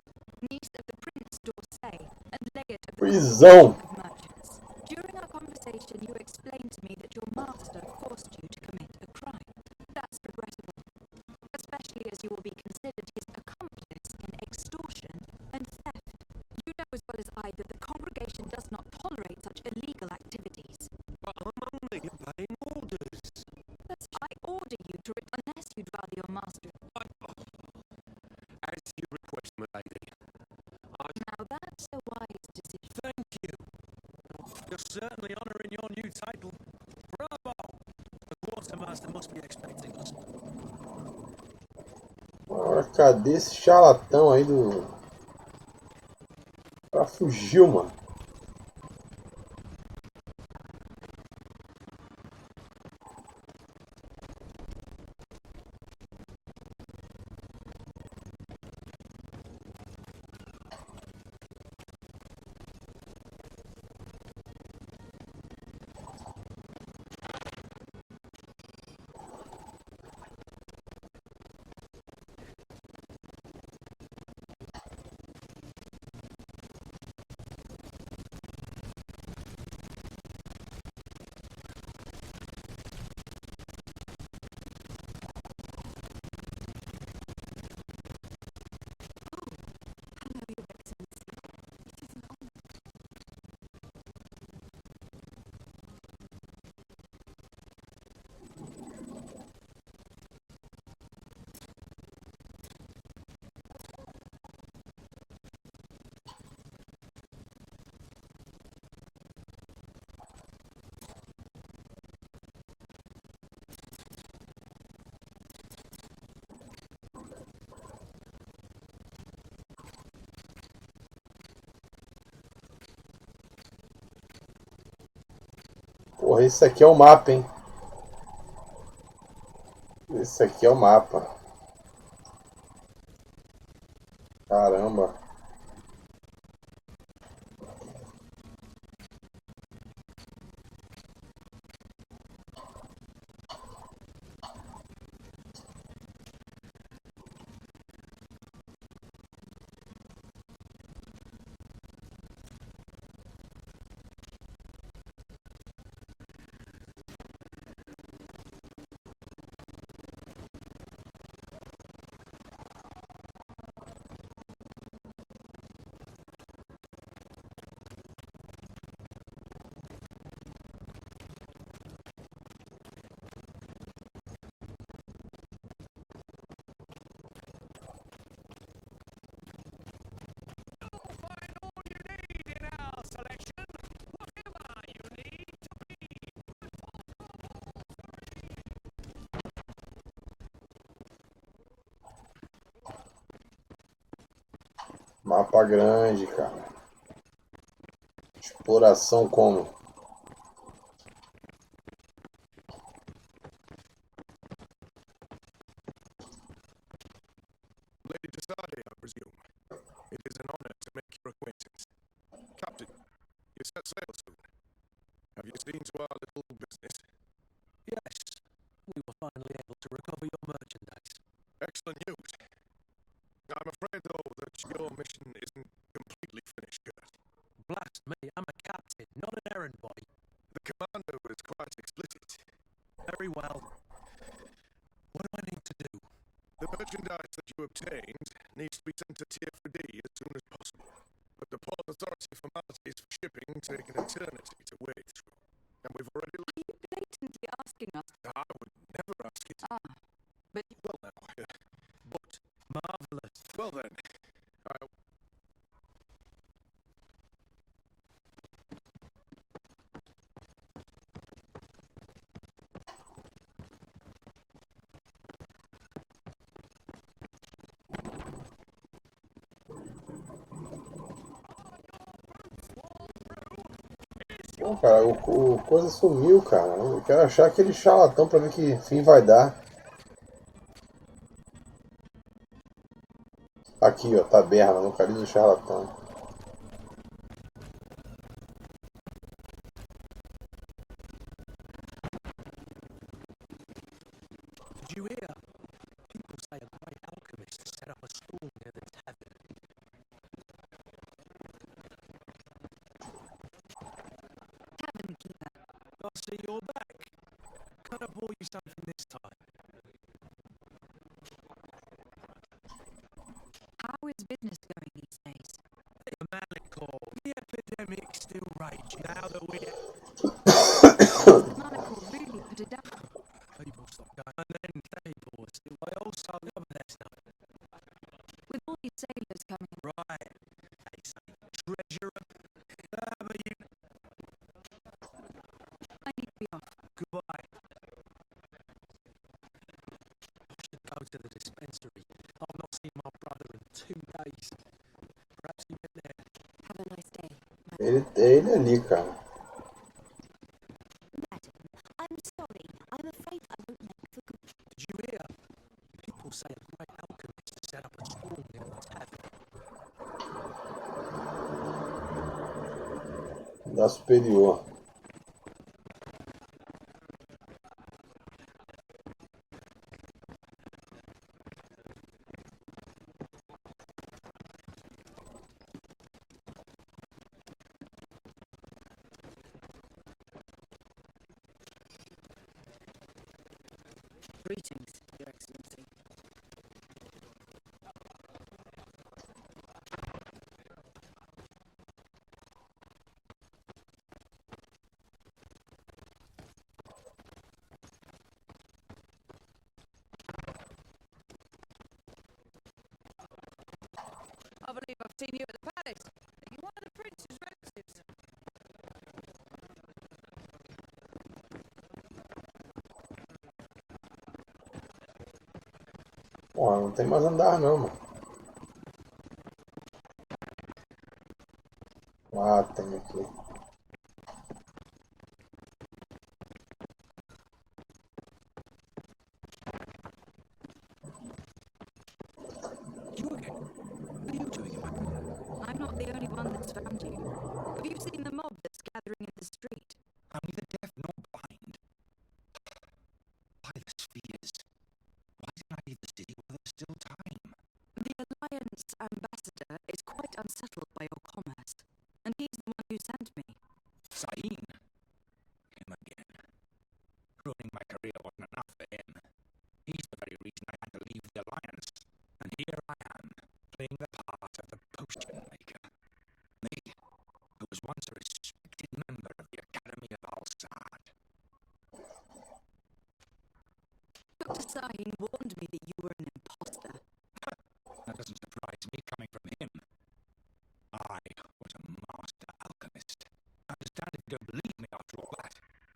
niece of the Prince d'Orsay, and legate of the Prisão. of Merchants. During our conversation, you explained to me that your master forced you to commit a crime. That's regrettable, especially as you will be considered his accomplice in extortion and theft. You know as well as I that the congregation does not tolerate such illegal activities. But I'm only obeying orders. Thus, I order you to unless you'd rather your master... As you request, milady. Now that's a wise decision. Thank you. You're certainly honouring your new title. Bravo! The quartermaster must be expecting us. Ah, cadê esse charlatão aí do... O cara fugiu, mano. Porra, esse aqui é o mapa, hein? Esse aqui é o mapa. Caramba. Mapa grande, cara. Exploração como? Lady Desade, I presume. It is an honor to make your acquaintance. Captain, you set sail soon. Have you seen to our little business? Yes. We were finally able to recover your merchandise. Excellent news. I'm afraid, though, that your mission isn't completely finished yet. Blast me, I'm a captain, not an errand boy. The commander is quite explicit. Very well. What do I need to do? The merchandise that you obtained needs to be sent to Tier 4D as soon as possible. But the Port Authority formalities for shipping take an eternity to wade through. And we've already... Are you blatantly asking us? I would never ask it. Ah, but... Well, now, but marvellous. Well then, Pô, cara, o coisa sumiu, cara. Eu quero achar aquele charlatão pra ver que fim vai dar. Aqui, ó, taberna, localiza o charlatão. Did you hear? People say a great alchemist set up a stall near the tavern. Tavern keeper. I see you're back. Can I bore you something this time? How is business going these days? The Malical. The epidemic still raging. Now that we're... The Malical really put it down. People stop going, and then people were still... I also love their stuff. With all these sailors coming in... Right. They say treasurer. But you... I need to be off. Goodbye. I should go to the dispensary. I've not seen my brother in 2 days. Perhaps he went there. Have a nice day. Ele ali, cara. Madam, I'm sorry. I'm afraid I won't make for good. Did you hear? People say a great alchemist set up a stall near the tavern. Da superior. Greetings, Your Excellency. I believe I've seen you at the palace. Are you one of the prince's relatives? Porra, não tem mais andar não, mano. Ah, tem aqui. I'm not the only one that's found you. Have you seen the mob that's gathering in the street? I'm neither deaf nor blind. By the spheres. Why didn't I leave the city while there's still time? The Alliance ambassador is quite unsettled by your commerce, and he's the one who sent me. Sain? Him again. Ruining my career wasn't enough for him. He's the very reason I had to leave the Alliance. And here I am, playing the part of the potion maker. Me, who was once a respected member of the Academy of Al-Sad. Dr. Sahin warned me that you were an imposter. That doesn't surprise me coming from him. I was a master alchemist. I understand if you don't believe me after all that,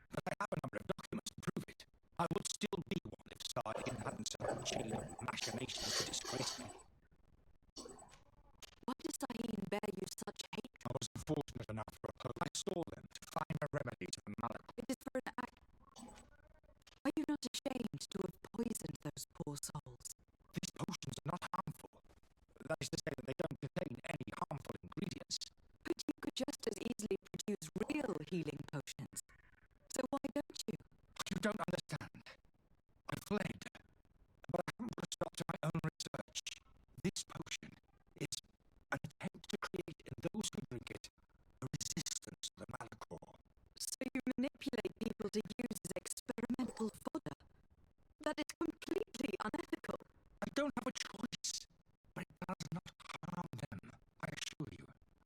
but I have a number of documents to prove it. I would still be one if Sahin hadn't set up a chain of machinations to disgrace me. Why does those poor souls. These potions are not harmful. That is to say that they don't contain any harmful ingredients. But you could just as easily produce real healing potions. So why don't you? You don't understand. I fled, but I haven't put a stop to my own research. This potion is an attempt to create in those who drink it a resistance to the Malachor. So you manipulate people to use as experimental fodder? That is completely unethical. I don't have a choice, but it does not harm them, I assure you.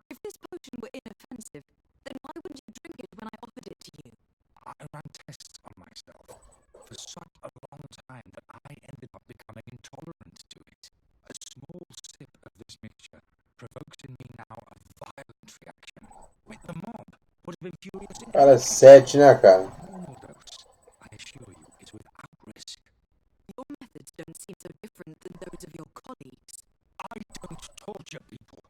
If this potion were inoffensive, then why wouldn't you drink it when I offered it to you? I ran tests on myself for such a long time that I ended up becoming intolerant to it. A small sip of this mixture provokes in me now a violent reaction. With the mob would have been furious in Cara, 7, né, cara? normal dose, I assure you, is without risk. Your methods don't seem so different than those of your colleagues. I don't torture people.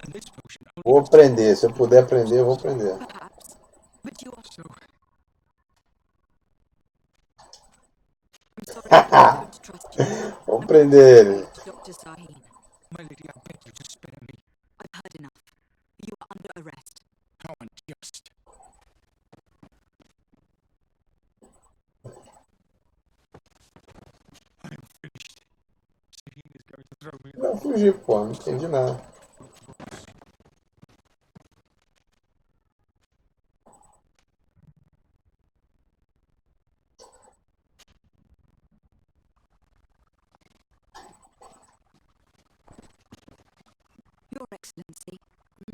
And this potion only Vou aprender. Se eu puder aprender, eu vou aprender. Perhaps, but you are so. I'm sorry, I don't trust you. Vou aprender. Dr. Sahin, My lady, I beg you to spare me. I've heard enough. You are under arrest. How unjust. I am finished. Sahin is going to throw me in. Não fugi, pô. Não entendi nada. Your Excellency,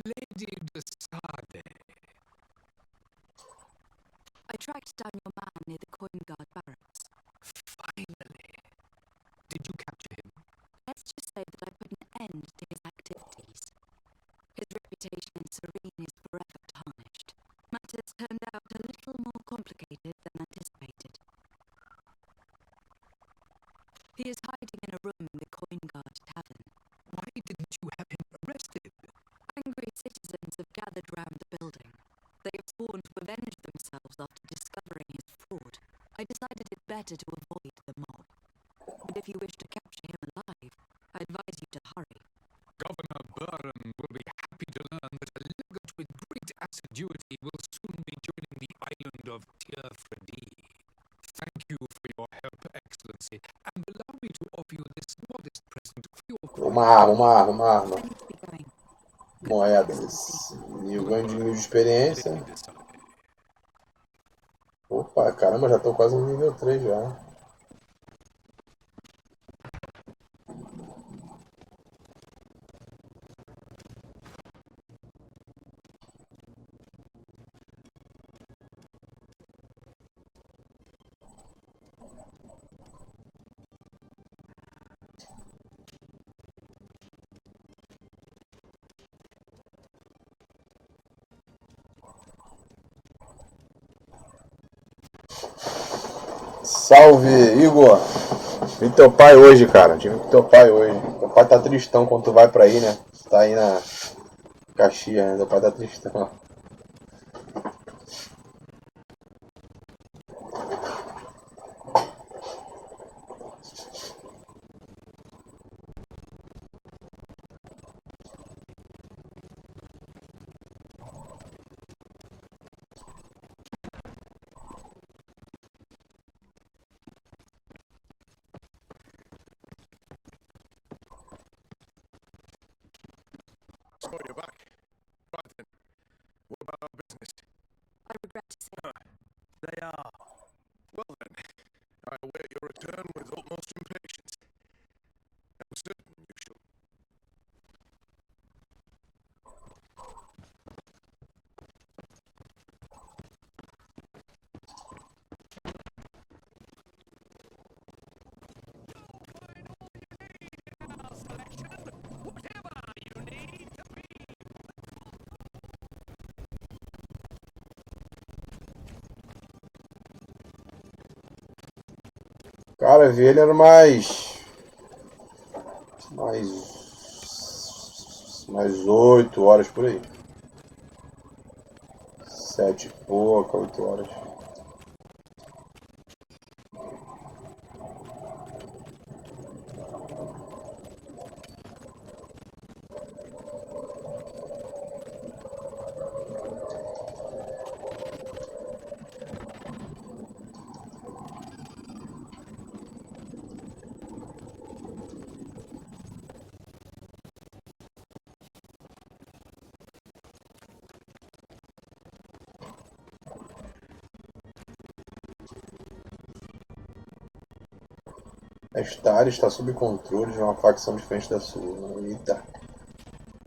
Lady de Sade. I tracked down your man near the Coin Guard barracks. Finally. Did you capture him? Let's just say that I put an end to his activities. His reputation in Serene is forever tarnished. Matters turned out a little more complicated than anticipated. He is hiding in a room in the Coin Guard tavern. Why didn't you have him arrested? Angry citizens have gathered round the building. They have sworn to avenge themselves after discovering his fraud. I decided it better to avoid the mob. But if you wish to capture him alive, I advise you to hurry. Governor Burren will be happy to learn that a legate with great assiduity will soon be joining the island of Tyrfredi. Thank you for your help, Excellency, and allow me to offer you this modest present for your... Uma arma. Moedas. E eu ganho de nível de experiência. Opa, caramba, já tô quase no nível 3 já. Salve, Igor! Vi teu pai hoje, cara. Tive com teu pai hoje. Teu pai tá tristão quando tu vai pra aí, né? Tá aí na Caxias, né? Teu pai tá tristão. So you're back. Right then. What about our business? I regret to say They are. Well then, I await your return with utmost impatience. I'm certain you shall. Cara, vi ele era mais 8 horas por aí. 7 e pouca, 8 horas. Esta área está sob controle de uma facção diferente da sua. Eita.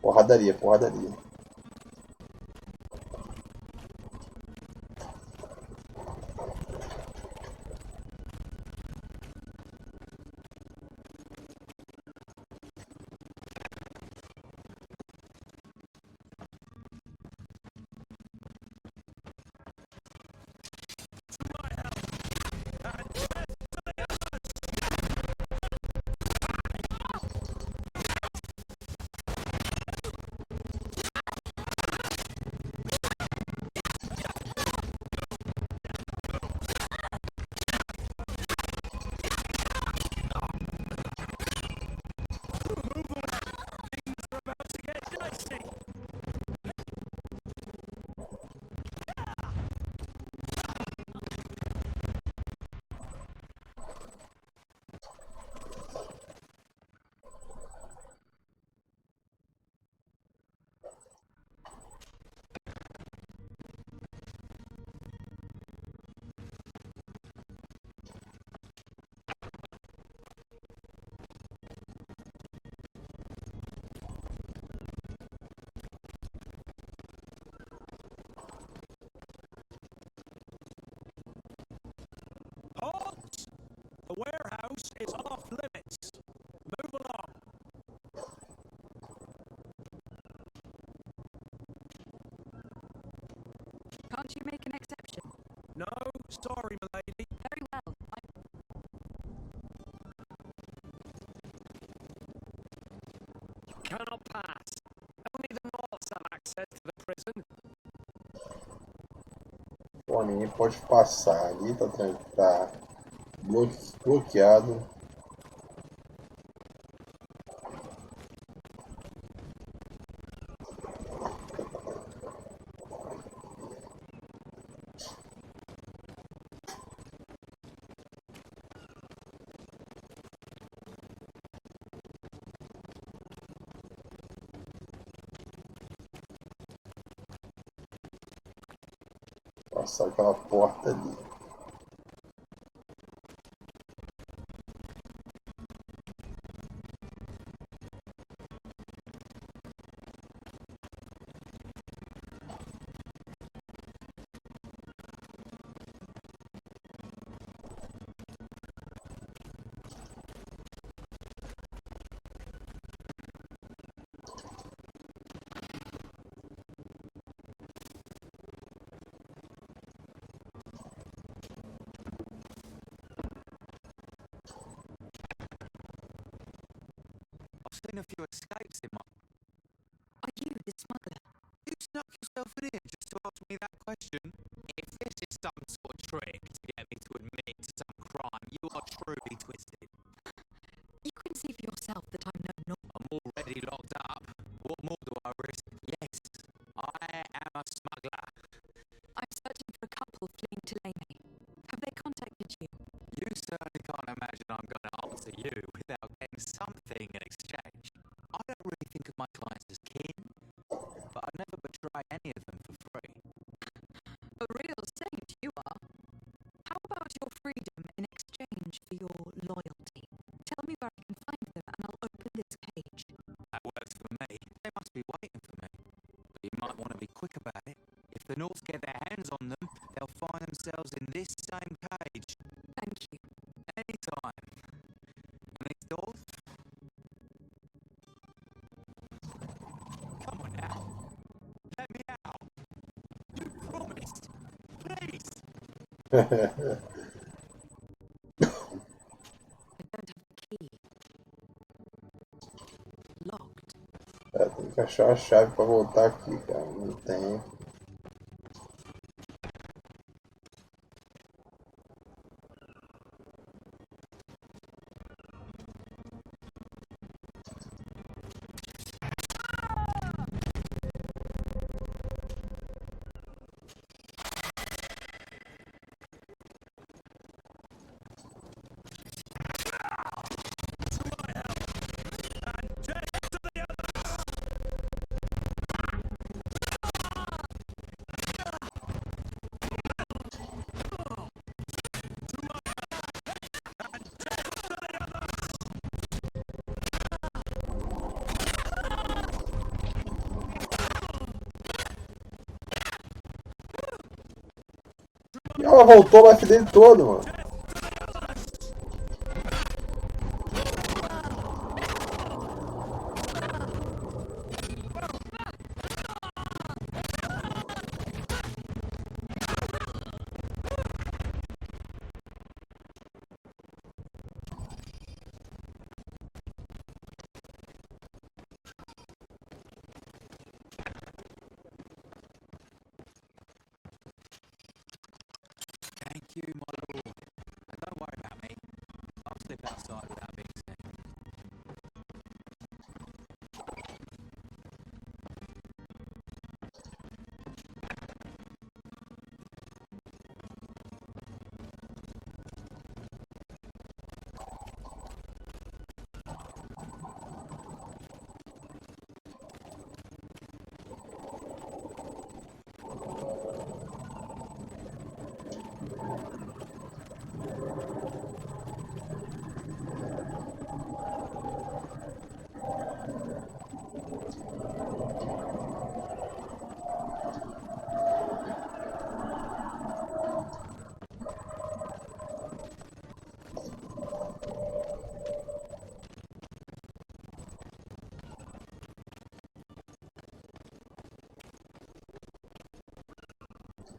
Porradaria, porradaria. Halt! The warehouse is off limits. Move along. Can't you make an exception? No, sorry, milady. Very well. Cannot pass. Only the Norths have access to the prison. Pô, ninguém pode passar ali, tá bloqueado. Passar aquela porta ali. I've seen a few escapes in my... Are you the smuggler? You snuck yourself in here just to ask me that question? If this is some sort of trick to get me to admit to some crime, you are truly twisted. You can see for yourself that I'm no Nov. I'm already locked up. What more do I risk? Yes, I am a smuggler. I'm searching for a couple fleeing Theleme. Have they contacted you? You certainly can't imagine I'm going to answer you without getting something in exchange. I don't really think of my clients as kin, but I'd never betray any of them for free. A real saint you are. How about your freedom in exchange for your loyalty? Tell me where I can find them and I'll open this cage. That works for me. They must be waiting for me. But you might want to be quick about it. If the North get their hands on them, they'll find themselves in this same cage. Thank you. Anytime. And these doors? Come on now. Let me out. You promised. Please. I don't have a key. Locked. Tem que achar a chave pra voltar aqui, cara. Não tem. Ela voltou o life dele todo, mano. Thank you, my lord. And don't worry about me. I'll slip outside without being seen.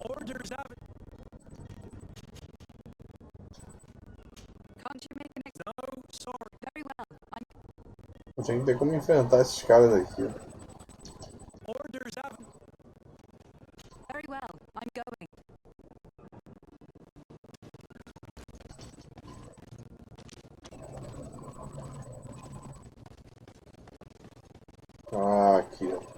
Orders have it. Can't you make an No, sorry. Very well. Eu tinha que ter como enfrentar esses caras aqui. Orders have it. Very well. I'm going. Ah, aqui, ó.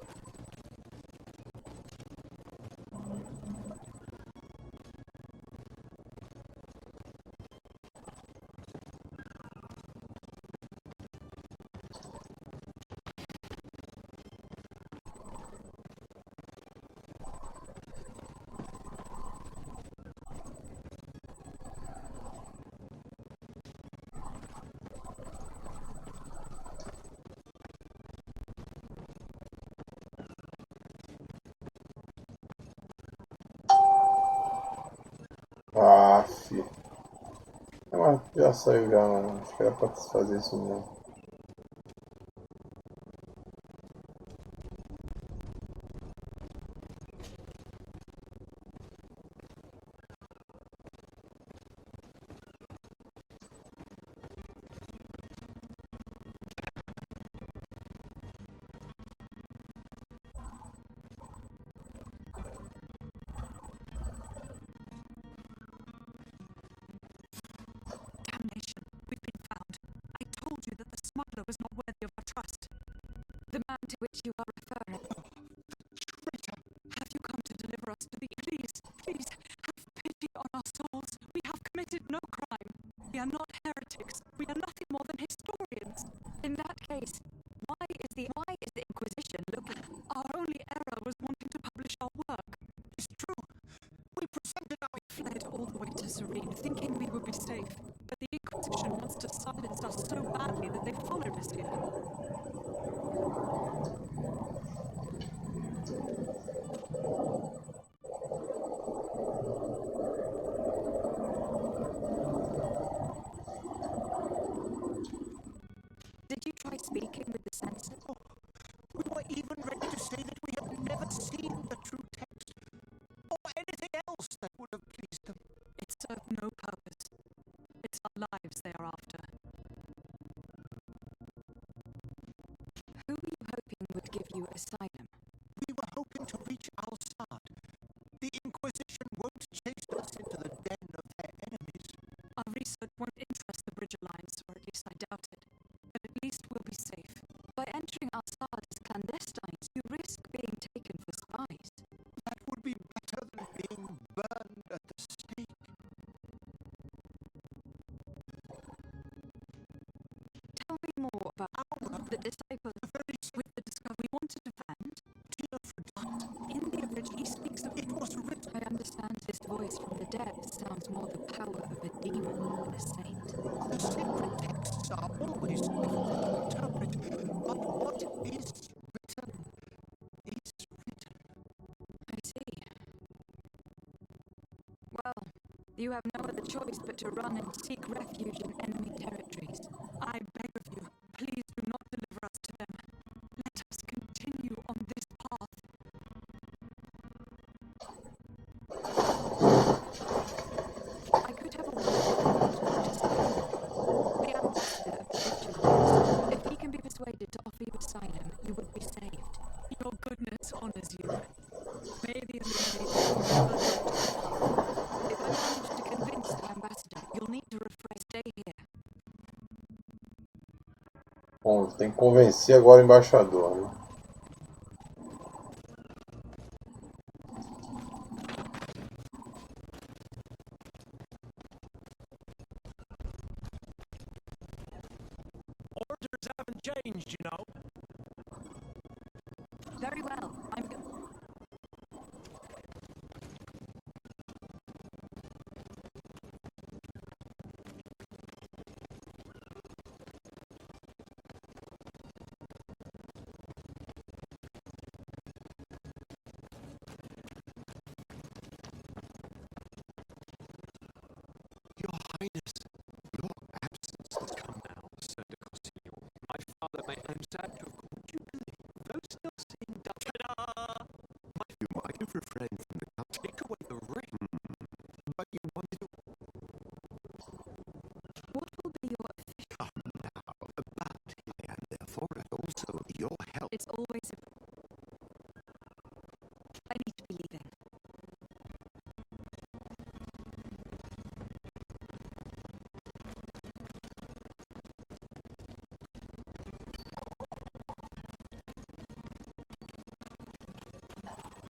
Ah, fi. É, mas já saiu já, mano. Acho que era pra fazer isso mesmo. Damnation. We've been found. I told you that the smuggler was not worthy of our trust. The man to which you are referring. Traitor! Have you come to deliver us to the... Please, please, have pity on our souls. We have committed no crime. We are not heretics. We are nothing more than historians. In that case, why is the Inquisition looking? Our only error was wanting to publish our work. It's true. We presented our... We fled all the way to Serene, thinking we would be safe. But the Inquisition wants to silence us so badly that they followed us here. Did you try speaking with the censor? Oh, we were even ready to say that we have never seen the true text, or anything else that would have pleased them. It served no purpose. It's our lives they are after. Who were you hoping would give you asylum? We were hoping to reach Al-Sad. The Inquisition won't chase us into the den of their enemies. Our research won't interest the Bridge Alliance, or at least I doubt it. But at least we'll be safe. By entering Al-Sad as clandestines, you risk being taken for spies. That would be better than being burned at the stake. Tell me more about the disciples with the discovery we wanted to find. In the original, he speaks of... It was written. I understand his voice from the dead sounds more the power of a demon than a saint. The sacred texts are always difficult to interpret, but what is written choice but to run and seek refuge in enemy territories. I beg of you, please do not deliver us to them. Let us continue on this path. I could have a word with the ambassador of the Vigilance. If he can be persuaded to offer you asylum, you would be saved. Your goodness honors you. May the Illuminator never doubt. If I manage to convince the ambassador, you'll need to stay here. Bom, tem que convencer agora o embaixador, né? Orders haven't changed, you know. Very well. Your Highness, your absence has come now, Sir de Cossillon. My father may I'm sad to have called you Billy, though still seeing ta-da! You might have refrained from the cup. Take away the ring. But you wanted to... What will be your official... Come now, but, and therefore also your help. It's always a... I need to be leaving.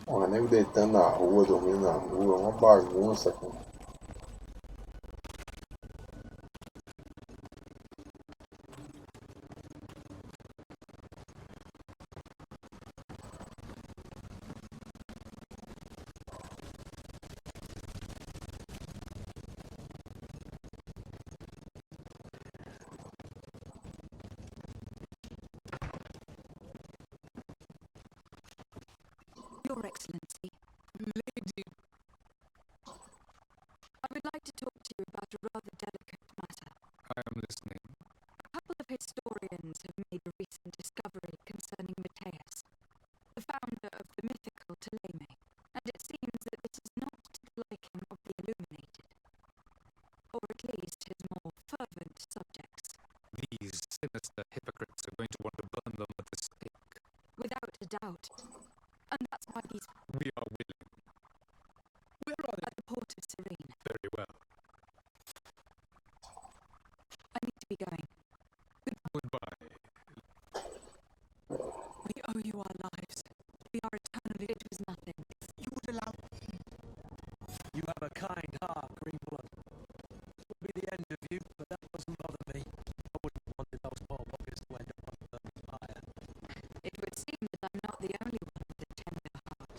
O nego deitando na rua, dormindo na rua, uma bagunça, cara. Your Excellency. Lady. I would like to talk to you about a rather delicate matter. I am listening. A couple of historians have made a recent discovery concerning Matthias, the founder of the mythical Ptolemy, and it seems that this is not to the liking of the Illuminated, or at least his more fervent subjects. These sinister hypocrites are going to want to burn them at the stake. Without a doubt. And that's why these... We are willing. Where are they? At the port of Serene. Very well. I need to be going. Goodbye. We owe you our lives. We are eternally... It was nothing. If you would allow... You have a kind heart, Greenblood. It will be the end of you, but that doesn't bother me. I wouldn't have wanted those poor buggers to end up on the burning fire. It would seem that I'm not the only one with a tender heart.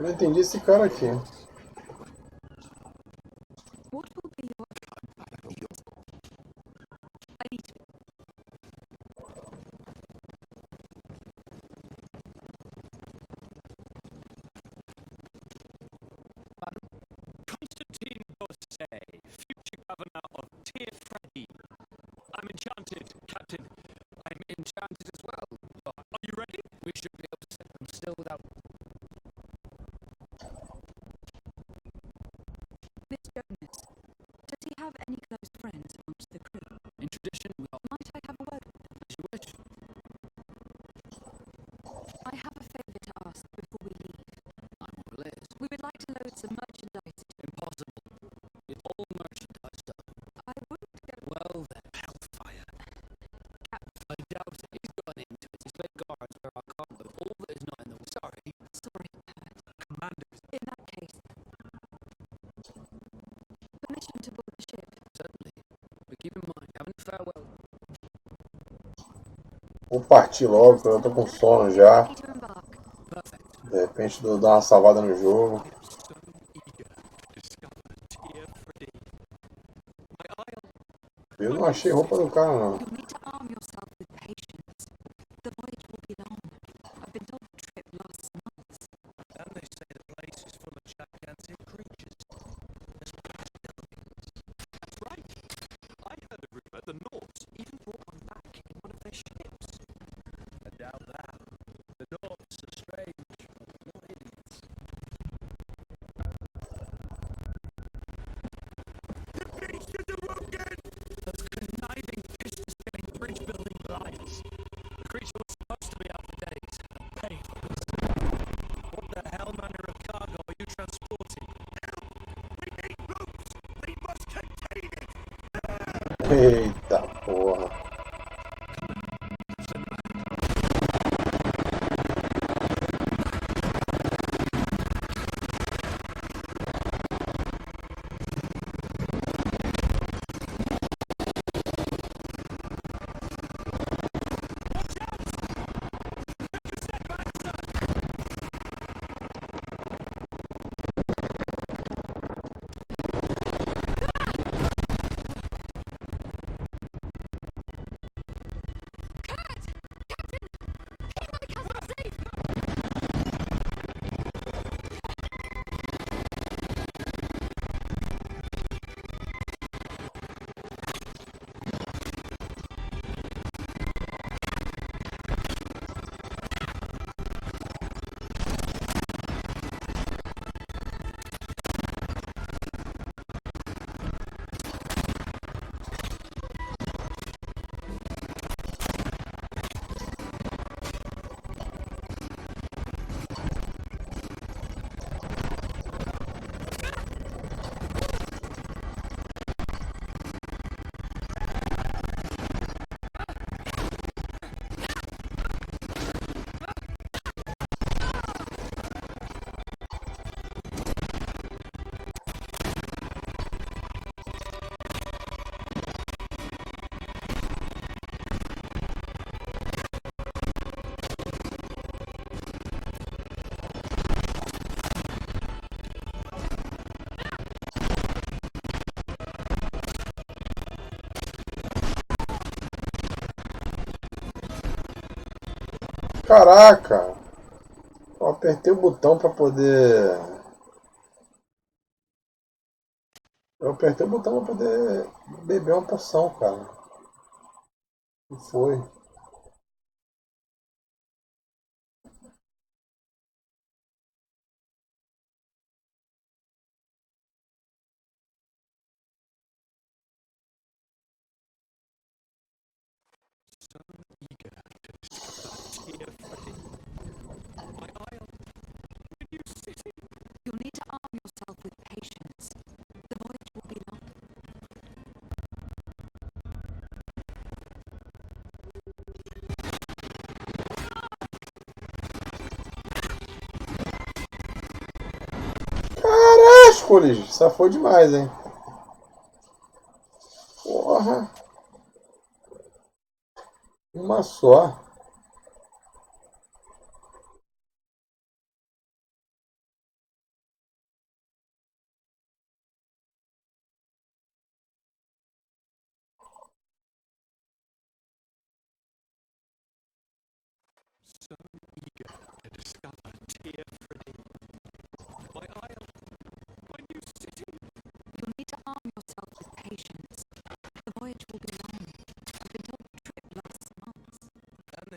Eu não entendi esse cara aqui. What will be your... I need to... Constantine Bosset, future governor of Twicht. I'm enchanted, Captain. I'm enchanted as well. Are you ready? We should be able to set them still without... Miss Jonas, does he have any close friends amongst the crew? In tradition, we are... Might I have a word with them? As you wish. I have a favour to ask before we leave. I'm all ears. We would like to load some merchandise. Impossible. If all merchandise done. I wouldn't go... Well then, hellfire. I doubt it. He's gone into it. He's laid guards where our cargo. All that is not in the... Sorry. Sorry, Pat. Commander. In that case... Vou partir logo, porque eu tô com sono já. De repente dar uma salvada no jogo. Eu não achei roupa do cara, não. Eita porra. Caraca! Eu apertei o botão pra poder... Eu apertei o botão pra poder beber uma poção, cara. E foi. You'll need to arm yourself with patience. The voyage will be long. Carascoles! Safou demais, hein? Porra! Uma só. So eager to discover tear-free. My isle, my new city. You'll need to arm yourself with patience. The voyage will be long. I've been told the trip lasts months. And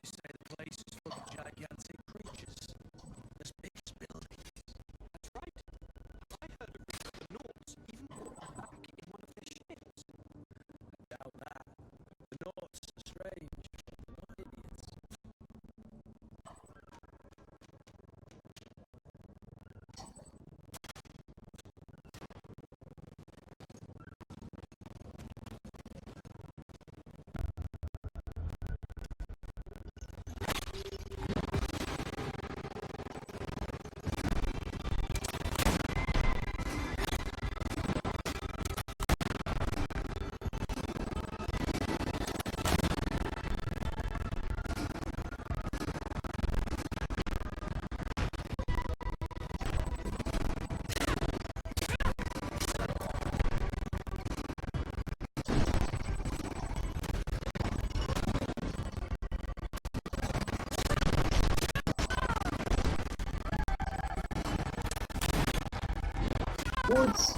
Putz.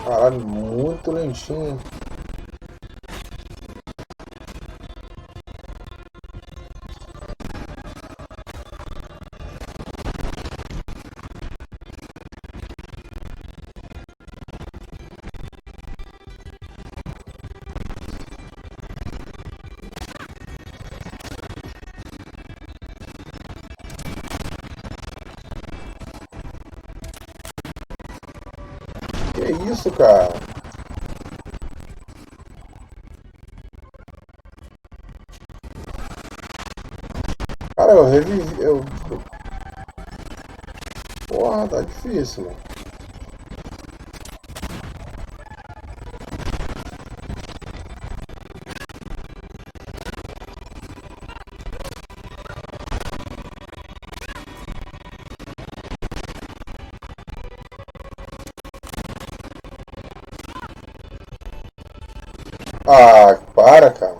Caralho, muito lentinho. Que isso, cara? Cara, eu revivi. Porra, tá difícil, mano. Ah, para, cara.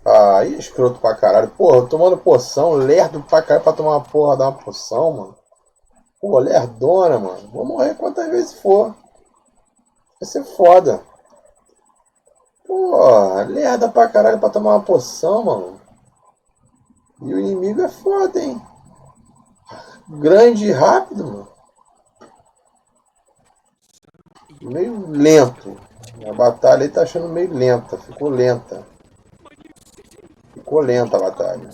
Ah, aí é escroto pra caralho. Porra, eu tomando poção, lerdo pra caralho pra tomar uma porra da uma poção, mano. Pô, lerdona, mano. Vou morrer quantas vezes for. Vai ser foda. Porra, lerda pra caralho pra tomar uma poção, mano. E o inimigo é foda, hein. Grande e rápido, mano. Meio lento. A batalha aí tá achando meio lenta. Ficou lenta. Ficou lenta a batalha.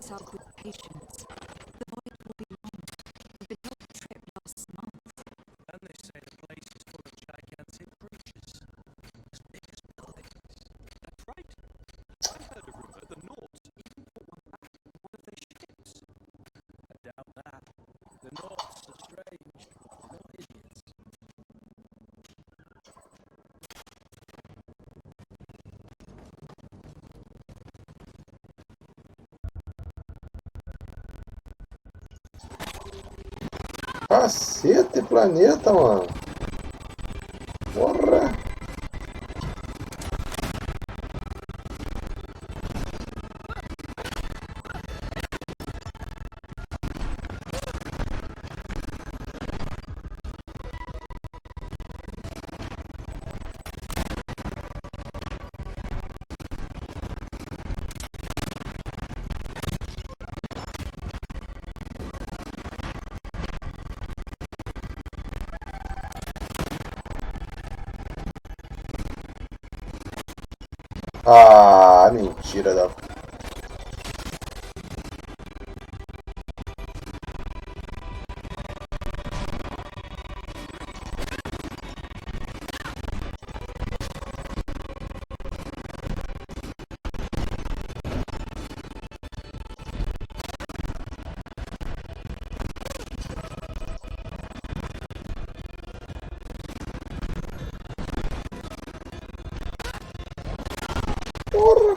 Cacete, planeta, mano. Porra. Ah, mentira da... Porra.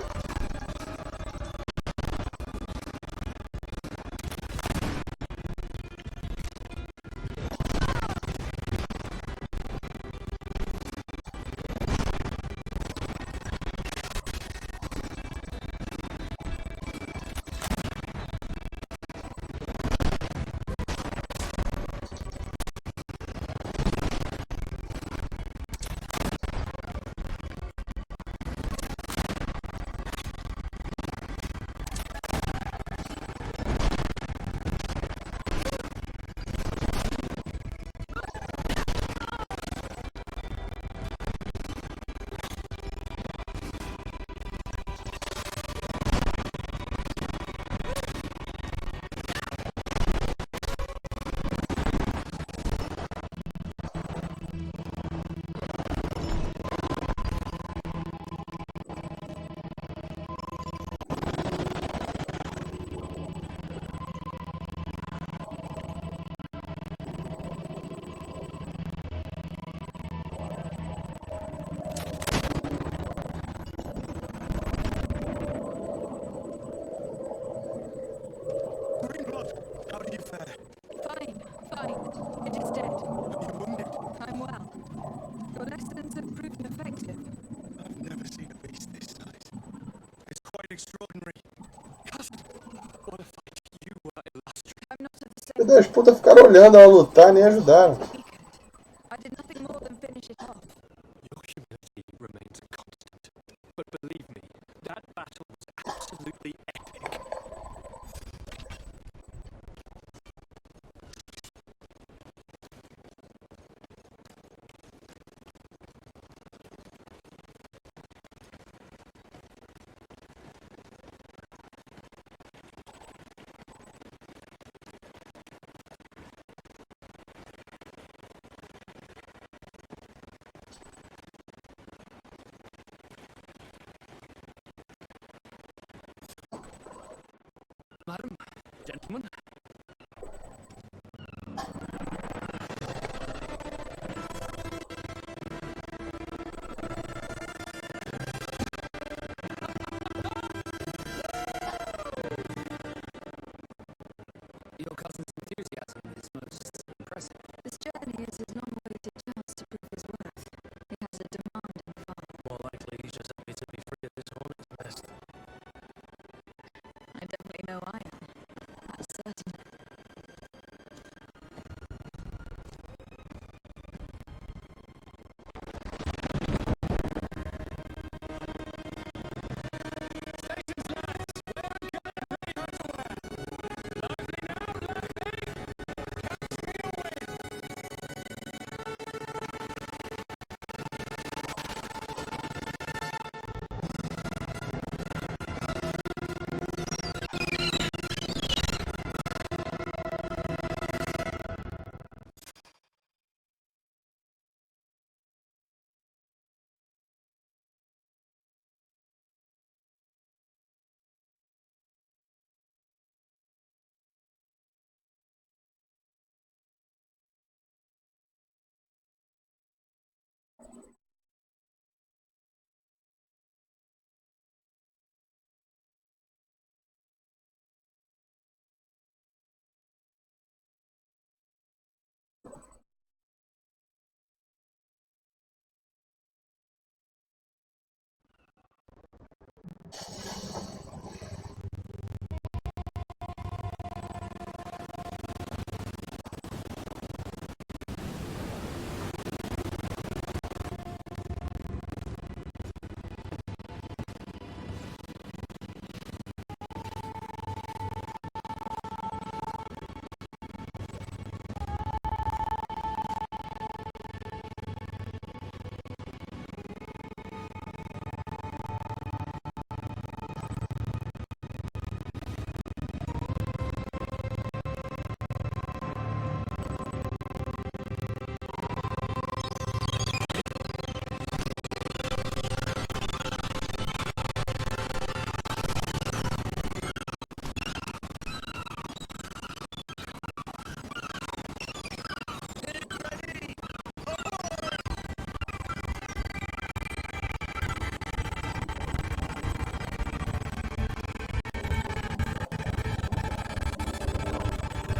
Filho das putas ficaram olhando ela lutar e nem ajudaram. I did nothing more than finish it off. Your humility remains a constant. But believe me, that battle was absolutely epic. Madam, gentlemen. Your cousin's enthusiasm is most impressive. This journey is his long-awaited chance to prove his worth. He has a demanding father. More likely he's just happy to be free of this hornet's nest. I definitely know I am. That's certain.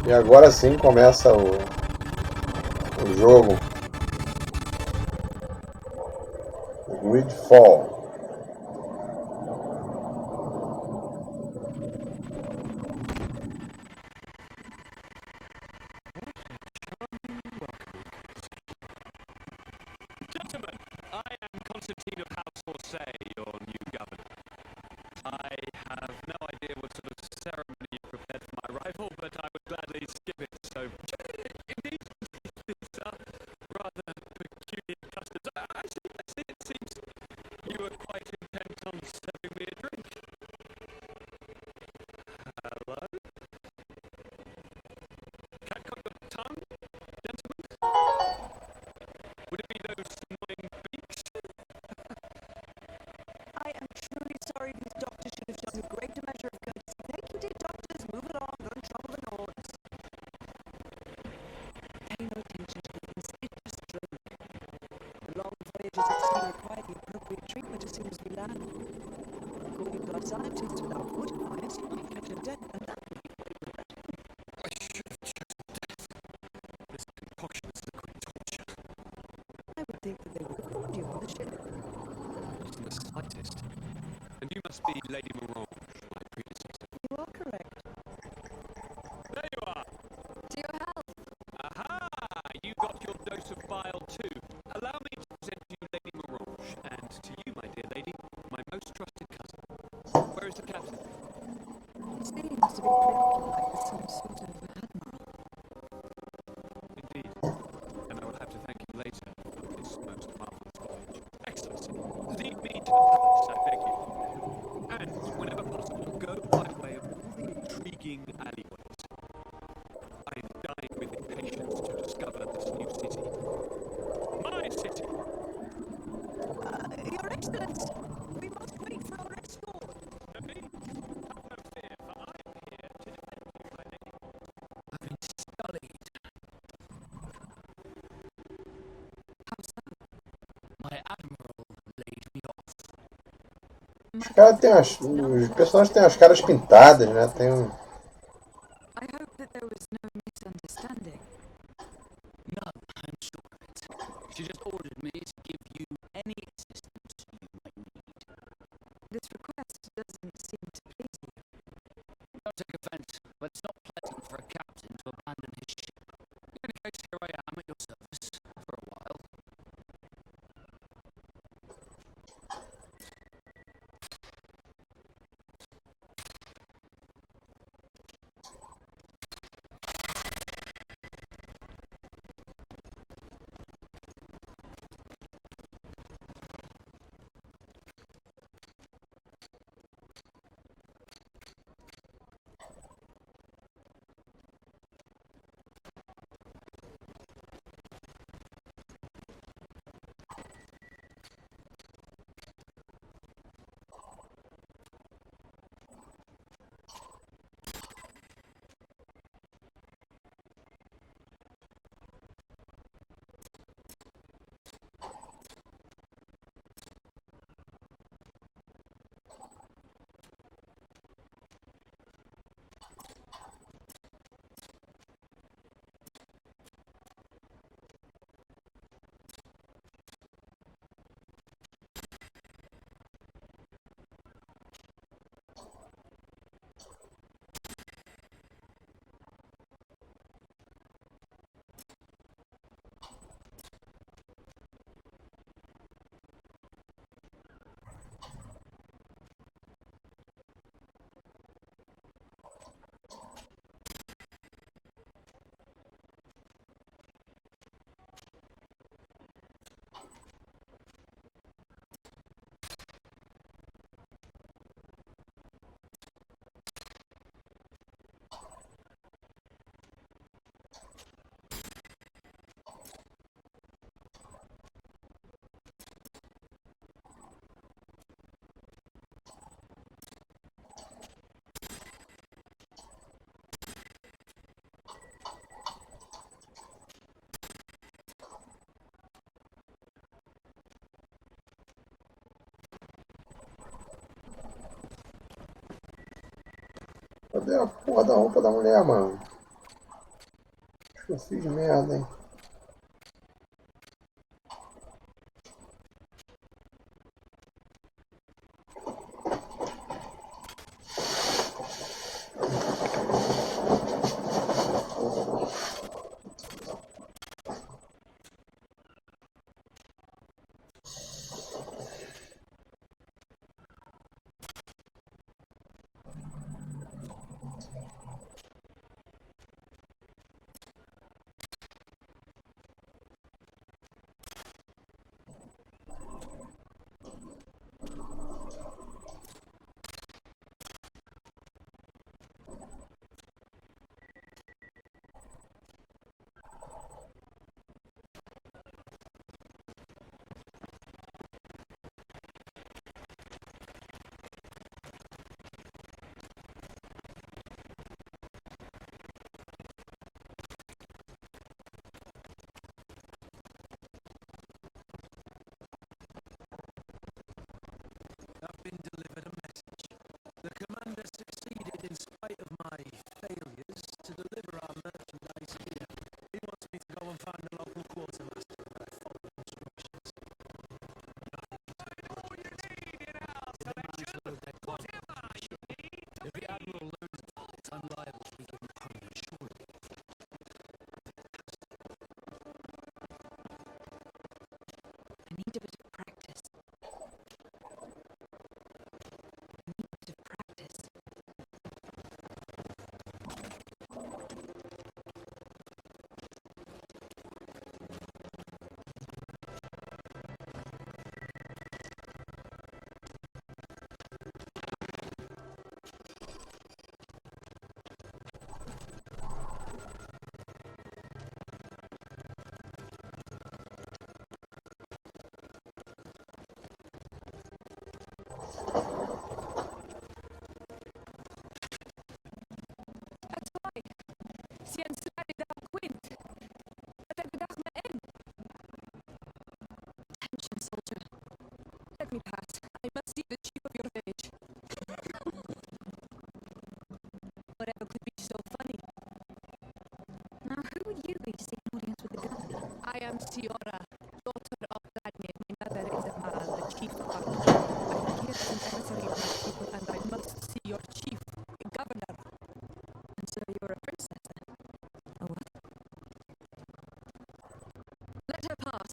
E agora sim começa o jogo. Greedfall. Gentlemen, I am Constantine of House Orsay, your new governor. I have no idea what sort of ceremony you prepared for my arrival, but I would gladly skip it, so... Indeed, these are rather peculiar customs. I see, it seems you were quite intent on serving me a drink. Hello? Can't cut your tongue, gentlemen? Would it be those annoying beaks? I am truly sorry these doctors should have shown a greater measure of courtesy. Thank you, dear doctors. Move along. Don't trouble the Nords. Pay no attention to the insidious drink. The long voyages at sea require the appropriate treatment as soon as we land. According to our scientists, without water fires, you might catch a death, and that would be quite regrettable. I should have chosen death. This concoction is liquid torture. I would think that they would have called you on the ship. Not in the slightest. And you must be Lady Morange, my predecessor. You are correct. There you are! Do Os caras têm os personagens têm as caras pintadas, né? Tem um. I hope that there was no misunderstanding. No, I'm sure of it. She just ordered me to give you any assistance you might need. This request doesn't seem to please you. Don't take offense, but it's not pleasant for a captain to abandon his ship. In any case, here I am at your service for a while. Cadê a porra da roupa da mulher, mano? Acho que eu fiz merda, hein? I am Siora, daughter of Vladimir. My mother is Amal, the chief of our clan. I am here as an emissary of my people, and I must see your chief, the governor. And so you're a princess, then? Oh, what? Let her pass.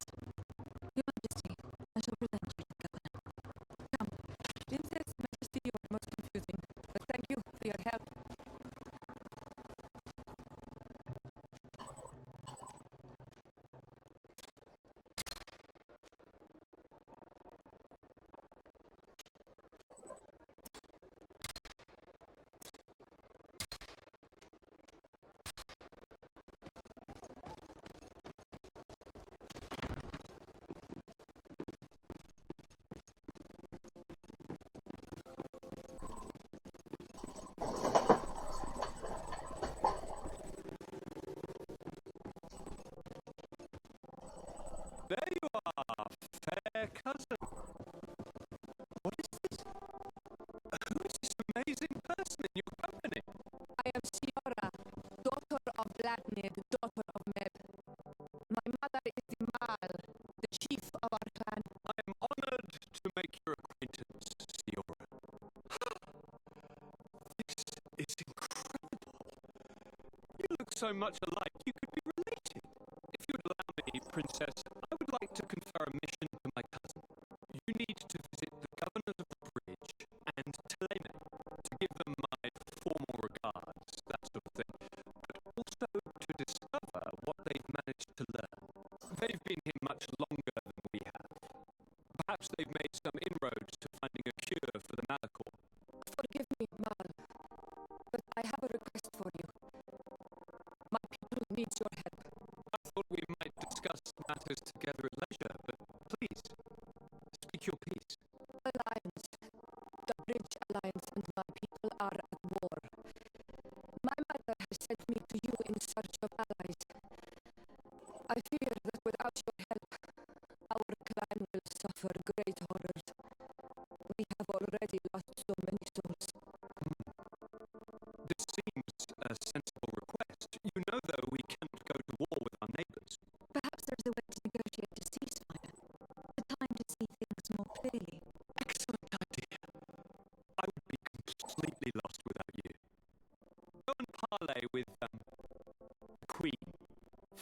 Your Majesty, I shall present you to the governor. Come. Princess, Majesty, you are most confusing, but thank you for your help. There you are, fair cousin. What is this? Who is this amazing person in your company? I am Siora, daughter of Vladimir, the daughter of Med. My mother is Imal, the chief of our clan. I am honored to make your acquaintance, Siora. This is incredible. You look so much alike, you could be related. If you would allow me, Princess, I would like to confer a mission to my cousin. You need to visit the governors of the bridge and Teleme to give them my formal regards, that sort of thing, but also to discover what they've managed to learn. They've been here much longer than we have. Perhaps they've made some inroads to finding a cure for the Malachor. Forgive me, Mal, but I have a request for you. My people needs your help. I thought we might discuss matters together at leisure, but please, speak your piece. Alliance. The Bridge Alliance and my people are at war. My mother has sent me to you in search of allies. I fear that without your help, our clan will suffer great horrors. We have already lost so many souls. This seems a sensible request. You know, though, we can't go to war with our neighbors. Perhaps there is a way to negotiate a ceasefire. A time to see things more clearly. Excellent idea. I would be completely lost without you. Go and parley with, the Queen,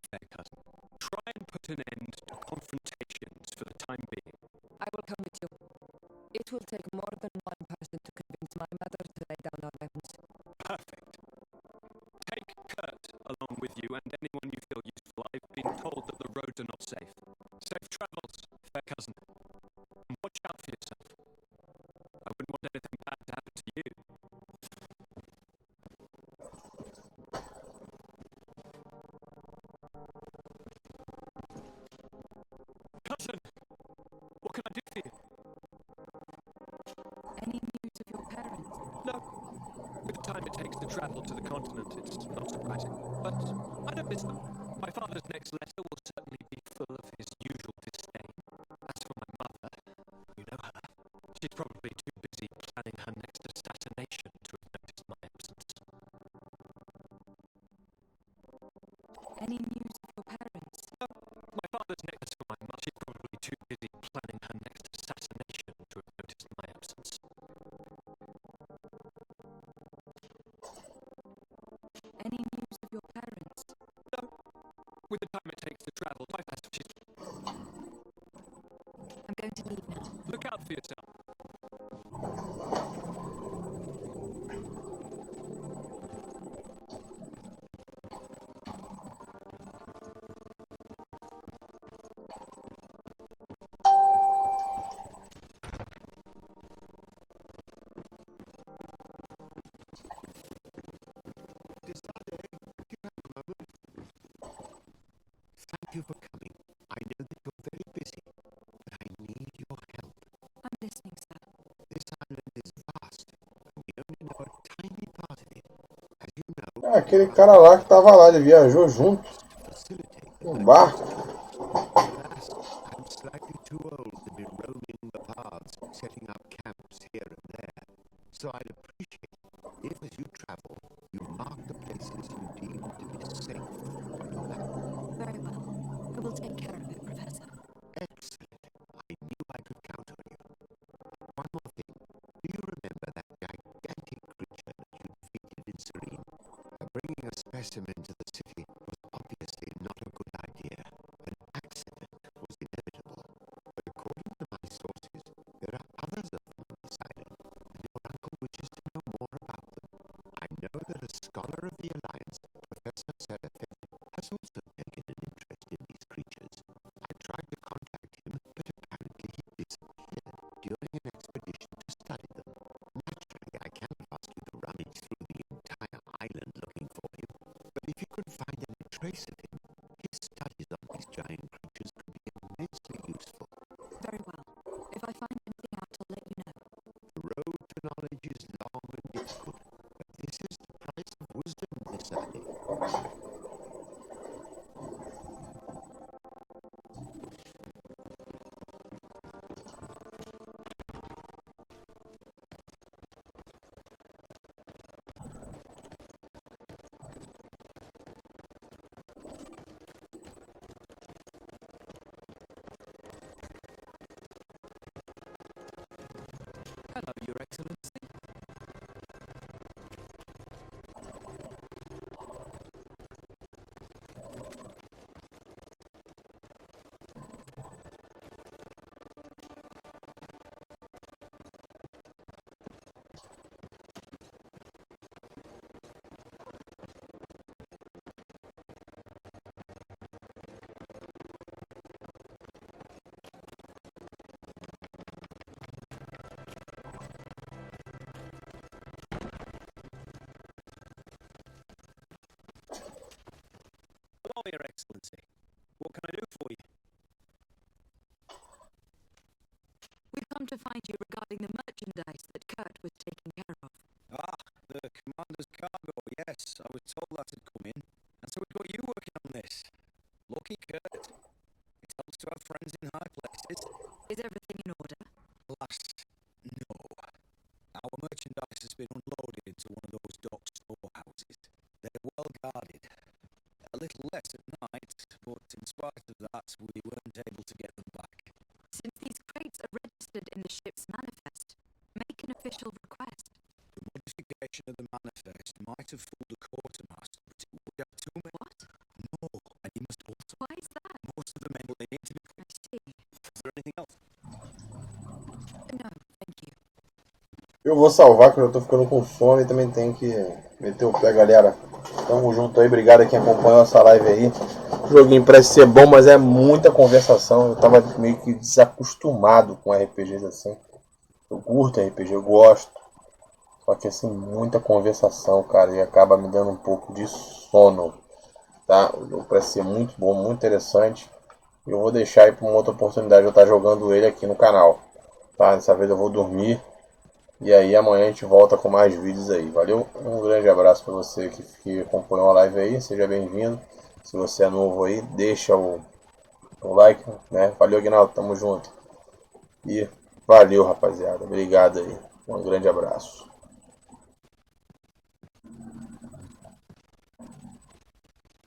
fair cousin. Try and put an end to confrontations for the time being. I will come with you. It will take more than one person to convince my mother to lay down our weapons. Perfect. Take Kurt along with you and anyone you feel useful. I've been told that the roads are not safe. Safe travels, fair cousin. And watch out for yourself. I wouldn't want anything bad to happen to you. Cousin, what can I do for you? Any news of your parents? No. With the time it takes to travel to the continent, it's not surprising. But I don't miss them. My father's next letter will certainly be full of his usual disdain. As for my mother, you know her. She's probably too busy planning her next assassination to have noticed my absence. Any news of your parents? No. My father's next letter for my mother. She's probably too busy planning her next assassination to have noticed my absence. Any news of your parents? No. With the time it takes to travel, my father, she's... I'm going to leave now. Look out for yourself. Thank you for coming. I know that you're very busy, but I need your help. I'm listening, sir. This island is vast, and we only know a tiny part of it. As you know, Ah, aquele cara lá que tava lá, ele viajou junto. Um barco. alas, I'm slightly too old to be roaming the paths, setting up camps here and there. So I'd appreciate if, as you travel, you mark the places you deem to be safe on your map. Very well. I will take specimen to the city was obviously not a good idea. An accident was inevitable. But according to my sources, there are others of them on this island, and your uncle wishes to know more about them. I know that a scholar of the Alliance, Professor Seraphin, has also taken an interest in these creatures. I tried to contact him, but apparently he disappeared during an expedition to study them. Naturally, I cannot ask you to rummage through the entire island looking for him, but if you could find any trace of him, his studies on these giant creatures could be immensely useful. Very well. If I find anything out, I'll let you know. The road to knowledge is long and difficult, but this is the price of wisdom, Miss Annie. Hello, Your Excellency. Hello, Your Excellency. What can I do for you? We've come to find you regarding the merchandise that Kurt was taking care of. Ah, the commander's cargo, yes. I was told that had come in. And so we've got you working on this. Lucky Kurt. It helps to have friends in high places. Is everything in order? Alas, no. Our merchandise has been unloaded into one of those dock storehouses. They're well guarded. A little less at night, but in spite of that, we weren't able to get them back. Since these crates are registered in the ship's manifest, make an official request. The modification of the manifest might have fooled the quartermaster, but it would have too many. What? No, and you must also. Why is that? Most of the men will need to be. I see. Is there anything else? No, thank you. Eu vou salvar, que eu tô ficando com sono e também tenho que meter o pé, galera. Tamo junto aí, obrigado a quem acompanhou essa live aí. O joguinho parece ser bom, mas é muita conversação. Eu tava meio que desacostumado com RPGs assim. Eu curto RPG, eu gosto. Só que assim, muita conversação, cara, e acaba me dando um pouco de sono. Tá? O jogo parece ser muito bom, muito interessante. Eu vou deixar aí para uma outra oportunidade de eu estar jogando ele aqui no canal. Tá? Dessa vez eu vou dormir. E aí amanhã a gente volta com mais vídeos aí. Valeu? Um grande abraço para você que acompanhou a live aí. Seja bem-vindo. Se você é novo aí, deixa o like, né? Valeu, Aguinaldo. Tamo junto. E valeu, rapaziada. Obrigado aí. Um grande abraço.